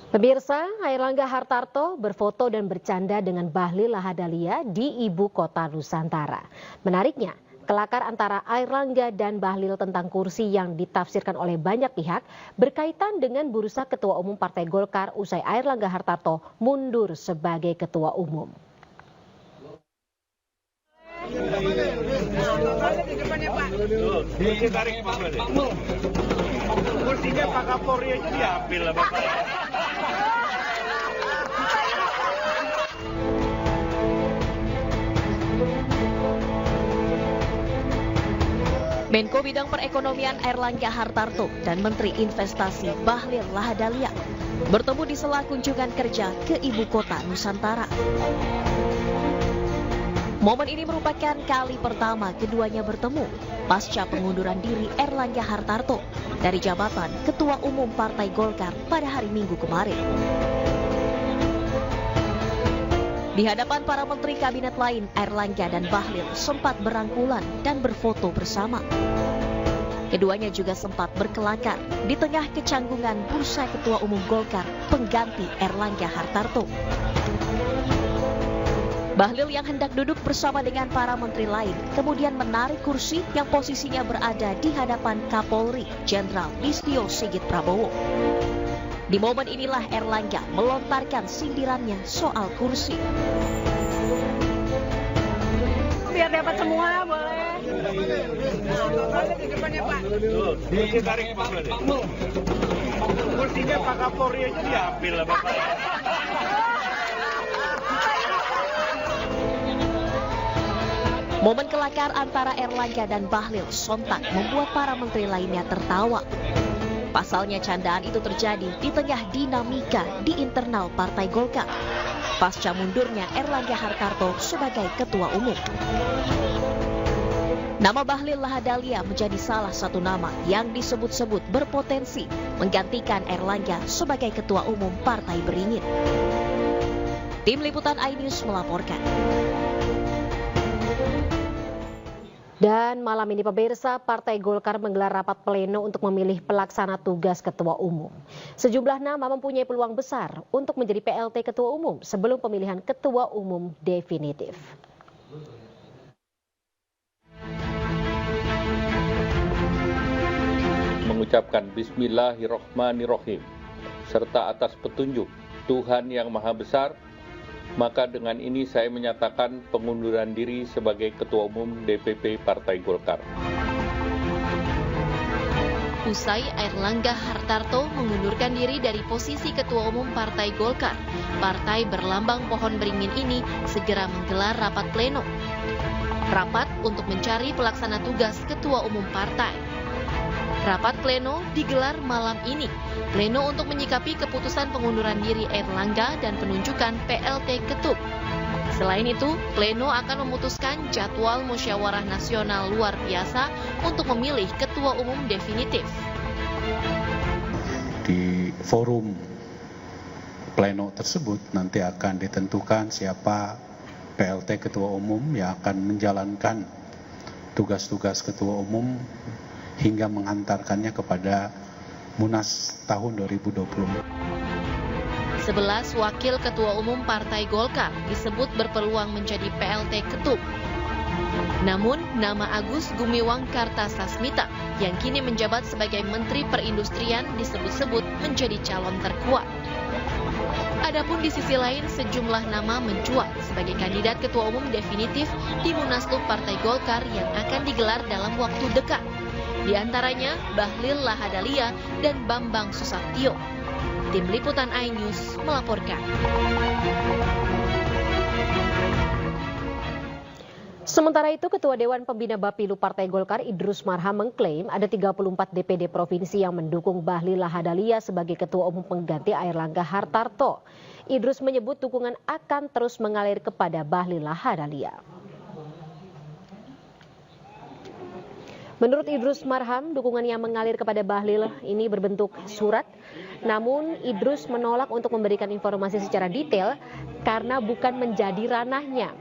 Pemirsa, Airlangga Hartarto berfoto dan bercanda dengan Bahlil Lahadalia di ibu kota Nusantara. Menariknya, kelakar antara Airlangga dan Bahlil tentang kursi yang ditafsirkan oleh banyak pihak berkaitan dengan bursa Ketua Umum Partai Golkar usai Airlangga Hartarto mundur sebagai Ketua Umum.
Kursinya Pak Kapolri aja diambil lah Bapak.
Menko Bidang Perekonomian Airlangga Hartarto dan Menteri Investasi Bahlil Lahadalia bertemu di sela kunjungan kerja ke ibu kota Nusantara. Momen ini merupakan kali pertama keduanya bertemu pasca pengunduran diri Airlangga Hartarto dari jabatan Ketua Umum Partai Golkar pada hari Minggu kemarin. Di hadapan para menteri kabinet lain, Airlangga dan Bahlil sempat berangkulan dan berfoto bersama. Keduanya juga sempat berkelakar di tengah kecanggungan bursa Ketua Umum Golkar pengganti Airlangga Hartarto. Bahlil yang hendak duduk bersama dengan para menteri lain kemudian menarik kursi yang posisinya berada di hadapan Kapolri Jenderal Listio Sigit Prabowo. Di momen inilah Airlangga melontarkan sindirannya soal kursi.
Biar dapat semua boleh.
Kursinya Pak Kapolri aja diambil lah Bapak.
Momen kelakar antara Erlangga dan Bahlil sontak membuat para menteri lainnya tertawa. Pasalnya candaan itu terjadi di tengah dinamika di internal Partai Golkar pasca mundurnya Erlangga Hartarto sebagai Ketua Umum. Nama Bahlil Lahadalia menjadi salah satu nama yang disebut-sebut berpotensi menggantikan Erlangga sebagai Ketua Umum Partai Beringin. Tim Liputan iNews melaporkan.
Dan malam ini pemirsa, Partai Golkar menggelar rapat pleno untuk memilih pelaksana tugas Ketua Umum. Sejumlah nama mempunyai peluang besar untuk menjadi PLT Ketua Umum sebelum pemilihan Ketua Umum definitif.
Mengucapkan Bismillahirrahmanirrahim, serta atas petunjuk Tuhan Yang Maha Besar, maka dengan ini saya menyatakan pengunduran diri sebagai Ketua Umum DPP Partai Golkar.
Usai Erlangga Hartarto mengundurkan diri dari posisi Ketua Umum Partai Golkar, partai berlambang pohon beringin ini segera menggelar rapat pleno. Rapat untuk mencari pelaksana tugas Ketua Umum partai. Rapat pleno digelar malam ini. Pleno untuk menyikapi keputusan pengunduran diri Erlangga dan penunjukan PLT Ketum. Selain itu, pleno akan memutuskan jadwal musyawarah nasional luar biasa untuk memilih Ketua Umum definitif.
Di forum pleno tersebut nanti akan ditentukan siapa PLT Ketua Umum yang akan menjalankan tugas-tugas Ketua Umum hingga mengantarkannya kepada Munas tahun 2020.
11 wakil Ketua Umum Partai Golkar disebut berpeluang menjadi PLT Ketum. Namun, nama Agus Gumiwang Kartasasmita yang kini menjabat sebagai Menteri Perindustrian disebut-sebut menjadi calon terkuat. Adapun di sisi lain, sejumlah nama mencuat sebagai kandidat Ketua Umum definitif di Munaslup Partai Golkar yang akan digelar dalam waktu dekat. Di antaranya Bahlil Lahadalia dan Bambang Susatyo. Tim Liputan iNews melaporkan.
Sementara itu, Ketua Dewan Pembina Bapilu Partai Golkar Idrus Marham mengklaim ada 34 DPD provinsi yang mendukung Bahlil Lahadalia sebagai Ketua Umum pengganti Erlangga Hartarto. Idrus menyebut dukungan akan terus mengalir kepada Bahlil Lahadalia. Menurut Idrus Marham, dukungan yang mengalir kepada Bahlil ini berbentuk surat. Namun Idrus menolak untuk memberikan informasi secara detail karena bukan menjadi ranahnya.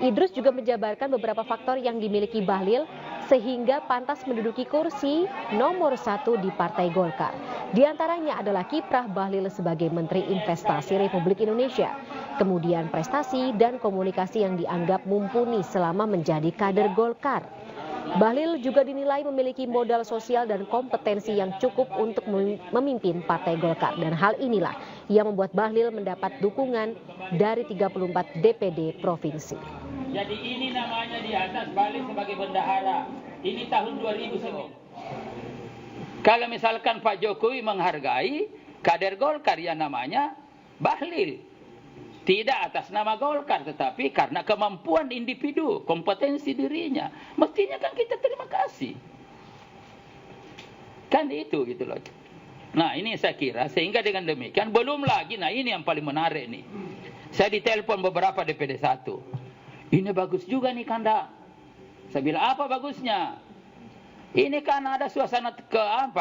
Idrus juga menjabarkan beberapa faktor yang dimiliki Bahlil sehingga pantas menduduki kursi nomor 1 di Partai Golkar. Di antaranya adalah kiprah Bahlil sebagai Menteri Investasi Republik Indonesia. Kemudian prestasi dan komunikasi yang dianggap mumpuni selama menjadi kader Golkar. Bahlil juga dinilai memiliki modal sosial dan kompetensi yang cukup untuk memimpin Partai Golkar. Dan hal inilah yang membuat Bahlil mendapat dukungan dari 34 DPD provinsi.
Jadi ini namanya di atas Bahlil sebagai bendahara. Ini tahun 2009. Kalau misalkan Pak Jokowi menghargai kader Golkar yang namanya Bahlil. Tidak atas nama Golkar, tetapi karena kemampuan individu, kompetensi dirinya. Mestinya kan kita terima kasih. Kan itu gitu loh. Nah ini saya kira, sehingga dengan demikian, belum lagi, nah ini yang paling menarik nih. Saya ditelepon beberapa DPD 1. Ini bagus juga nih Kanda. Saya bilang, apa bagusnya? Ini kan ada suasana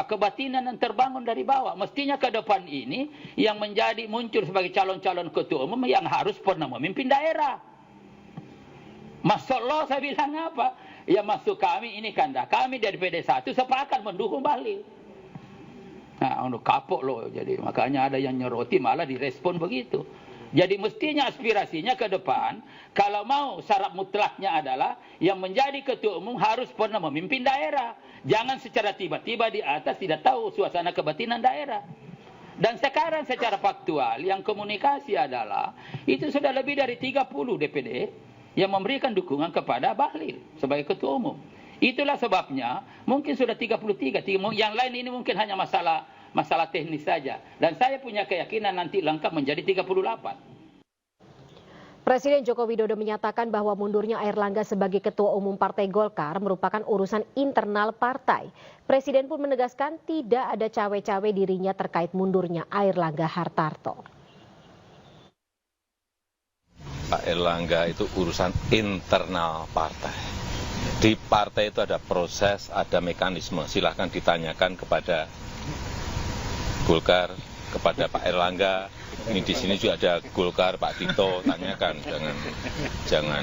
kebatinan yang terbangun dari bawah. Mestinya ke depan ini yang menjadi muncul sebagai calon-calon ketua umum yang harus pernah memimpin daerah. Masya Allah, saya bilang apa? Ya masuk kami ini Kanda. Kami dari PD1 sepakat mendukung Bahlil. Nah, kapok loh. Jadi makanya ada yang nyoroti malah direspon begitu. Jadi mestinya aspirasinya ke depan, kalau mau syarat mutlaknya adalah yang menjadi ketua umum harus pernah memimpin daerah. Jangan secara tiba-tiba di atas tidak tahu suasana kebatinan daerah. Dan sekarang secara faktual yang komunikasi adalah itu sudah lebih dari 30 DPD yang memberikan dukungan kepada Bahlil sebagai ketua umum. Itulah sebabnya mungkin sudah 33, yang lain ini mungkin hanya masalah teknis saja. Dan saya punya keyakinan nanti lengkap menjadi 38.
Presiden Joko Widodo menyatakan bahwa mundurnya Airlangga sebagai Ketua Umum Partai Golkar merupakan urusan internal partai. Presiden pun menegaskan tidak ada cawe-cawe dirinya terkait mundurnya Airlangga Hartarto.
Pak Airlangga itu urusan internal partai. Di partai itu ada proses, ada mekanisme. Silahkan ditanyakan kepada Golkar, kepada Pak Airlangga. Ini di sini juga ada Golkar, Pak Tito, tanyakan, jangan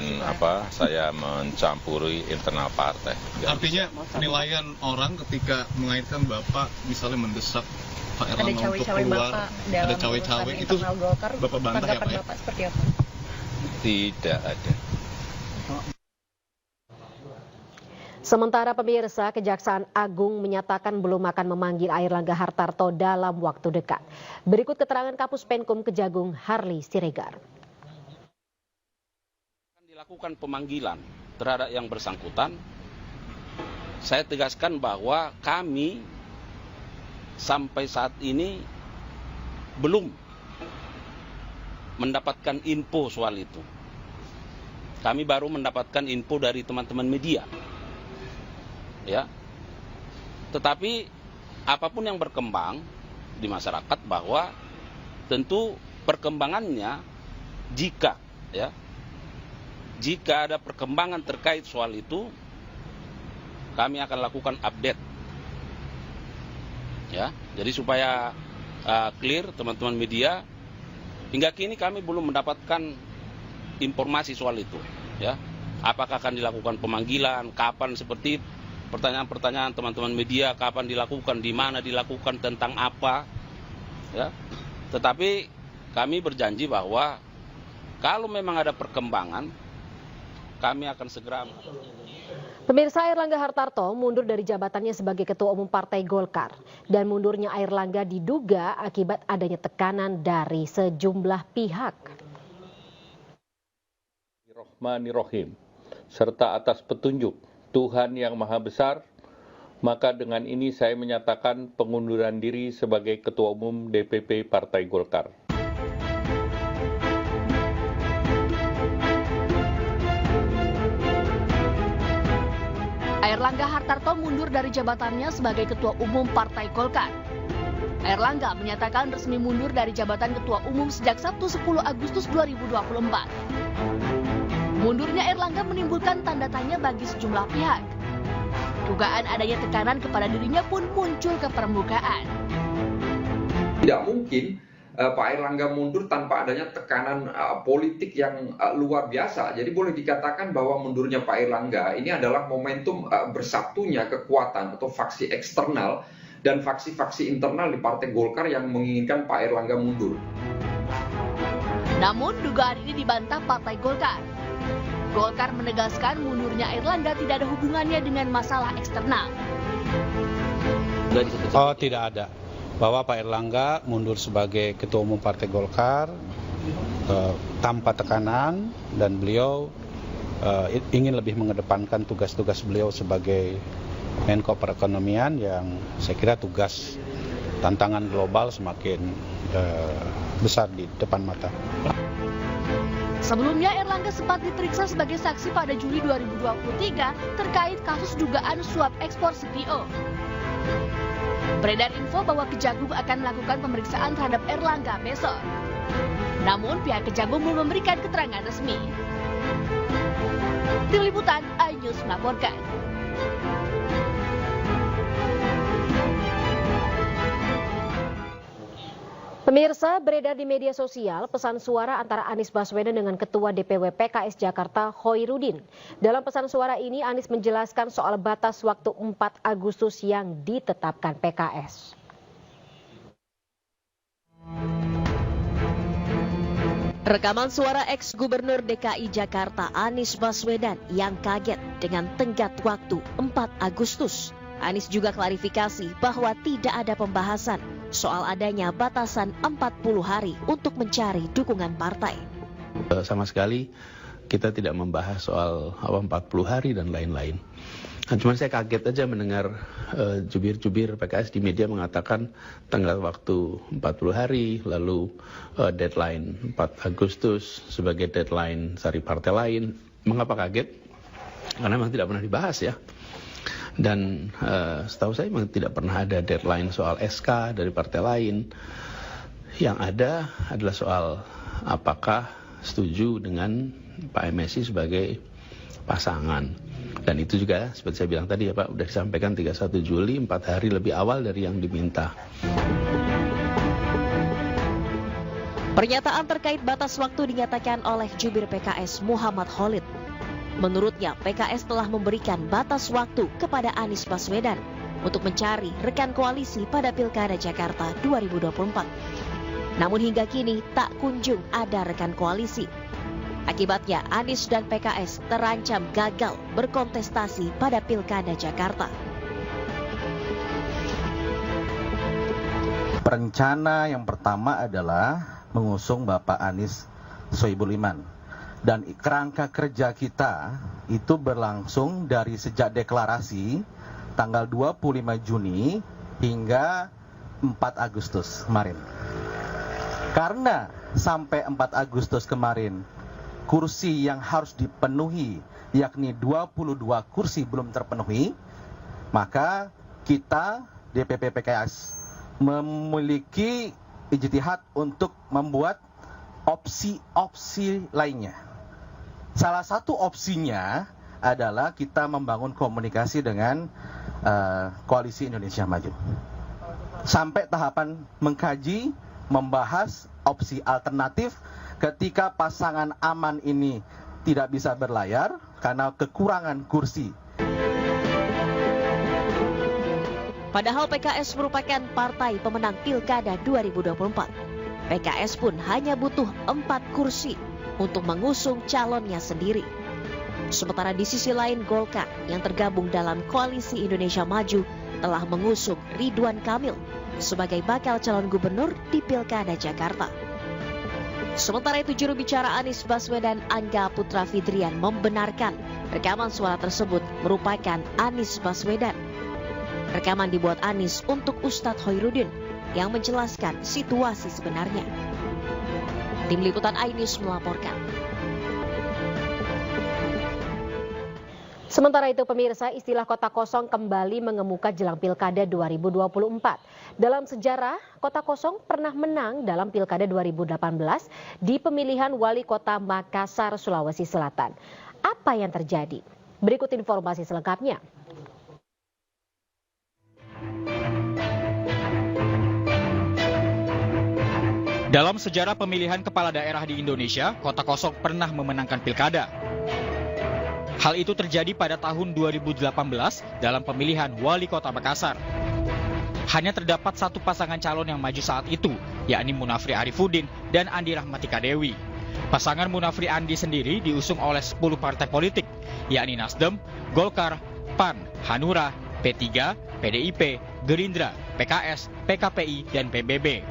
saya mencampuri internal partai.
Artinya penilaian orang ketika mengaitkan Bapak misalnya mendesak Pak Erlangga untuk keluar, ada cawe-cawe itu Bapak bantah ya Pak ya?
Bapak seperti apa?
Tidak ada.
Sementara pemirsa, Kejaksaan Agung menyatakan belum akan memanggil Airlangga Hartarto dalam waktu dekat. Berikut keterangan Kapus Penkum Kejagung Harli Siregar.
Akan dilakukan pemanggilan terhadap yang bersangkutan. Saya tegaskan bahwa kami sampai saat ini belum mendapatkan info soal itu. Kami baru mendapatkan info dari teman-teman media. Ya, tetapi apapun yang berkembang di masyarakat bahwa tentu perkembangannya jika ada perkembangan terkait soal itu kami akan lakukan update ya. Jadi supaya clear teman-teman media, hingga kini kami belum mendapatkan informasi soal itu ya. Apakah akan dilakukan pemanggilan, kapan, seperti pertanyaan-pertanyaan teman-teman media, kapan dilakukan, di mana dilakukan, tentang apa, ya. Tetapi kami berjanji bahwa kalau memang ada perkembangan, kami akan segera.
Pemirsa, Airlangga Hartarto mundur dari jabatannya sebagai Ketua Umum Partai Golkar. Dan mundurnya Airlangga diduga akibat adanya tekanan dari sejumlah pihak.
Bismillahirrahmanirrahim. Serta atas petunjuk Tuhan yang Maha Besar, maka dengan ini saya menyatakan pengunduran diri sebagai Ketua Umum DPP Partai Golkar.
Airlangga Hartarto mundur dari jabatannya sebagai Ketua Umum Partai Golkar. Airlangga menyatakan resmi mundur dari jabatan Ketua Umum sejak Sabtu 10 Agustus 2024. Mundurnya Airlangga menimbulkan tanda tanya bagi sejumlah pihak. Dugaan adanya tekanan kepada dirinya pun muncul ke permukaan.
Tidak mungkin Pak Airlangga mundur tanpa adanya tekanan politik yang luar biasa. Jadi boleh dikatakan bahwa mundurnya Pak Airlangga ini adalah momentum bersatunya kekuatan atau faksi eksternal dan faksi-faksi internal di Partai Golkar yang menginginkan Pak Airlangga mundur.
Namun dugaan ini dibantah Partai Golkar. Golkar menegaskan mundurnya Airlangga tidak ada hubungannya dengan masalah eksternal.
Oh, tidak ada. Bahwa Pak Airlangga mundur sebagai Ketua Umum Partai Golkar tanpa tekanan, dan beliau ingin lebih mengedepankan tugas-tugas beliau sebagai Menko Perekonomian yang saya kira tugas tantangan global semakin besar di depan mata.
Sebelumnya Airlangga sempat diperiksa sebagai saksi pada Juli 2023 terkait kasus dugaan suap ekspor CPO. Beredar info bahwa Kejagung akan melakukan pemeriksaan terhadap Airlangga besok. Namun pihak Kejagung belum memberikan keterangan resmi. Tim Liputan iNews melaporkan.
Pemirsa, beredar di media sosial pesan suara antara Anies Baswedan dengan Ketua DPW PKS Jakarta Khoirudin. Dalam pesan suara ini Anies menjelaskan soal batas waktu 4 Agustus yang ditetapkan PKS.
Rekaman suara ex-gubernur DKI Jakarta Anies Baswedan yang kaget dengan tenggat waktu 4 Agustus. Anies juga klarifikasi bahwa tidak ada pembahasan soal adanya batasan 40 hari untuk mencari dukungan partai.
Sama sekali kita tidak membahas soal 40 hari dan lain-lain. Cuman saya kaget aja mendengar jubir-jubir PKS di media mengatakan tenggat waktu 40 hari, lalu deadline 4 Agustus sebagai deadline dari partai lain. Mengapa kaget? Karena memang tidak pernah dibahas ya. Dan setahu saya memang tidak pernah ada deadline soal SK dari partai lain. Yang ada adalah soal apakah setuju dengan Pak MSI sebagai pasangan. Dan itu juga seperti saya bilang tadi ya Pak, sudah disampaikan 31 Juli, 4 hari lebih awal dari yang diminta.
Pernyataan terkait batas waktu dinyatakan oleh jubir PKS Muhammad Khalid. Menurutnya, PKS telah memberikan batas waktu kepada Anies Baswedan untuk mencari rekan koalisi pada Pilkada Jakarta 2024. Namun hingga kini tak kunjung ada rekan koalisi. Akibatnya, Anies dan PKS terancam gagal berkontestasi pada Pilkada Jakarta.
Rencana yang pertama adalah mengusung Bapak Anies Sohibul Iman. Dan kerangka kerja kita itu berlangsung dari sejak deklarasi tanggal 25 Juni hingga 4 Agustus kemarin. Karena sampai 4 Agustus kemarin kursi yang harus dipenuhi, yakni 22 kursi belum terpenuhi, maka kita DPP PKS memiliki ijtihad untuk membuat opsi-opsi lainnya. Salah satu opsinya adalah kita membangun komunikasi dengan Koalisi Indonesia Maju. Sampai tahapan mengkaji, membahas opsi alternatif ketika pasangan aman ini tidak bisa berlayar karena kekurangan kursi.
Padahal PKS merupakan partai pemenang Pilkada 2024. PKS pun hanya butuh 4 kursi untuk mengusung calonnya sendiri. Sementara di sisi lain Golkar yang tergabung dalam Koalisi Indonesia Maju telah mengusung Ridwan Kamil sebagai bakal calon gubernur di Pilkada Jakarta. Sementara itu juru bicara Anies Baswedan Angga Putra Fidrian membenarkan rekaman suara tersebut merupakan Anies Baswedan. Rekaman dibuat Anies untuk Ustadz Hoirudin yang menjelaskan situasi sebenarnya. Tim Liputan iNews melaporkan.
Sementara itu pemirsa, istilah kota kosong kembali mengemuka jelang Pilkada 2024. Dalam sejarah, kota kosong pernah menang dalam Pilkada 2018 di pemilihan wali kota Makassar, Sulawesi Selatan. Apa yang terjadi? Berikut informasi selengkapnya.
Dalam sejarah pemilihan kepala daerah di Indonesia, kota kosong pernah memenangkan Pilkada. Hal itu terjadi pada tahun 2018 dalam pemilihan wali kota Makassar. Hanya terdapat satu pasangan calon yang maju saat itu, yakni Munafri Arifuddin dan Andi Rahmatika Dewi. Pasangan Munafri Andi sendiri diusung oleh 10 partai politik, yakni Nasdem, Golkar, PAN, Hanura, P3, PDIP, Gerindra, PKS, PKPI, dan PBB.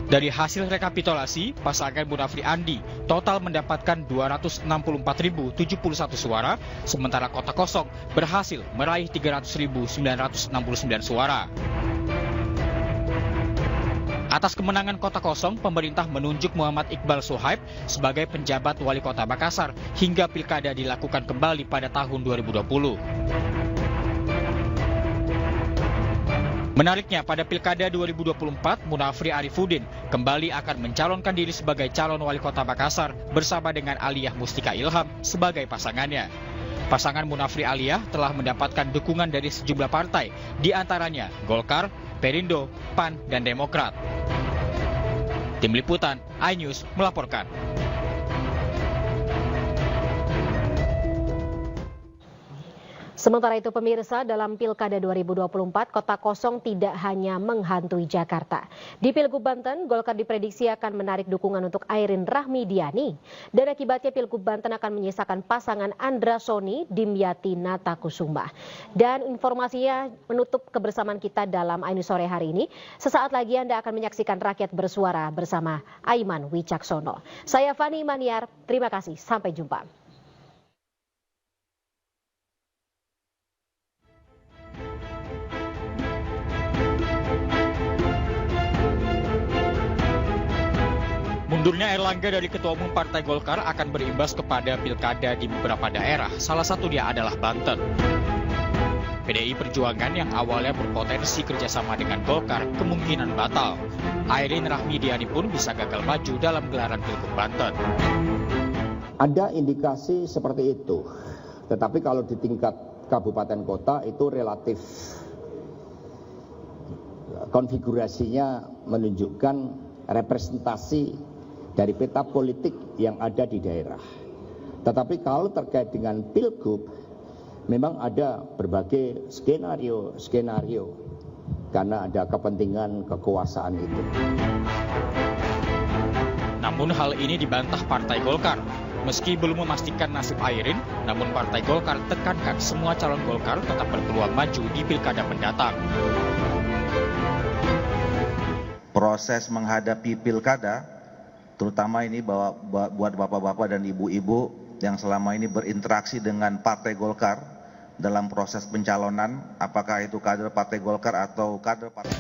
Dari hasil rekapitulasi, pasangan Munafri Andi total mendapatkan 264.071 suara, sementara kota kosong berhasil meraih 300.969 suara. Atas kemenangan kota kosong, pemerintah menunjuk Muhammad Iqbal Sohaib sebagai penjabat wali kota Makassar hingga pilkada dilakukan kembali pada tahun 2020. Menariknya, pada Pilkada 2024, Munafri Arifuddin kembali akan mencalonkan diri sebagai calon wali kota Makassar bersama dengan Aliyah Mustika Ilham sebagai pasangannya. Pasangan Munafri Aliyah telah mendapatkan dukungan dari sejumlah partai, di antaranya Golkar, Perindo, PAN, dan Demokrat. Tim Liputan iNews melaporkan.
Sementara itu pemirsa, dalam Pilkada 2024, kota kosong tidak hanya menghantui Jakarta. Di Pilgub Banten, Golkar diprediksi akan menarik dukungan untuk Airin Rahmidiani. Dan akibatnya Pilgub Banten akan menyisakan pasangan Andra Soni Dimyati Natakusuma. Dan informasinya menutup kebersamaan kita dalam iNews sore hari ini. Sesaat lagi Anda akan menyaksikan Rakyat Bersuara bersama Aiman Wicaksono. Saya Fani Maniar, terima kasih, sampai jumpa.
Mundurnya Airlangga dari Ketua Umum Partai Golkar akan berimbas kepada pilkada di beberapa daerah, salah satu dia adalah Banten. PDI Perjuangan yang awalnya berpotensi kerjasama dengan Golkar kemungkinan batal. Airin Rahmidiani pun bisa gagal maju dalam gelaran Pilgub Banten.
Ada indikasi seperti itu, tetapi kalau di tingkat kabupaten kota itu relatif konfigurasinya menunjukkan representasi dari peta politik yang ada di daerah. Tetapi kalau terkait dengan Pilgub, memang ada berbagai skenario karena ada kepentingan kekuasaan itu.
Namun hal ini dibantah Partai Golkar. Meski belum memastikan nasib Airin, namun Partai Golkar tekankan semua calon Golkar tetap berpeluang maju di pilkada mendatang.
Proses menghadapi pilkada, terutama ini buat bapak-bapak dan ibu-ibu yang selama ini berinteraksi dengan Partai Golkar dalam proses pencalonan, apakah itu kader Partai Golkar atau kader Partai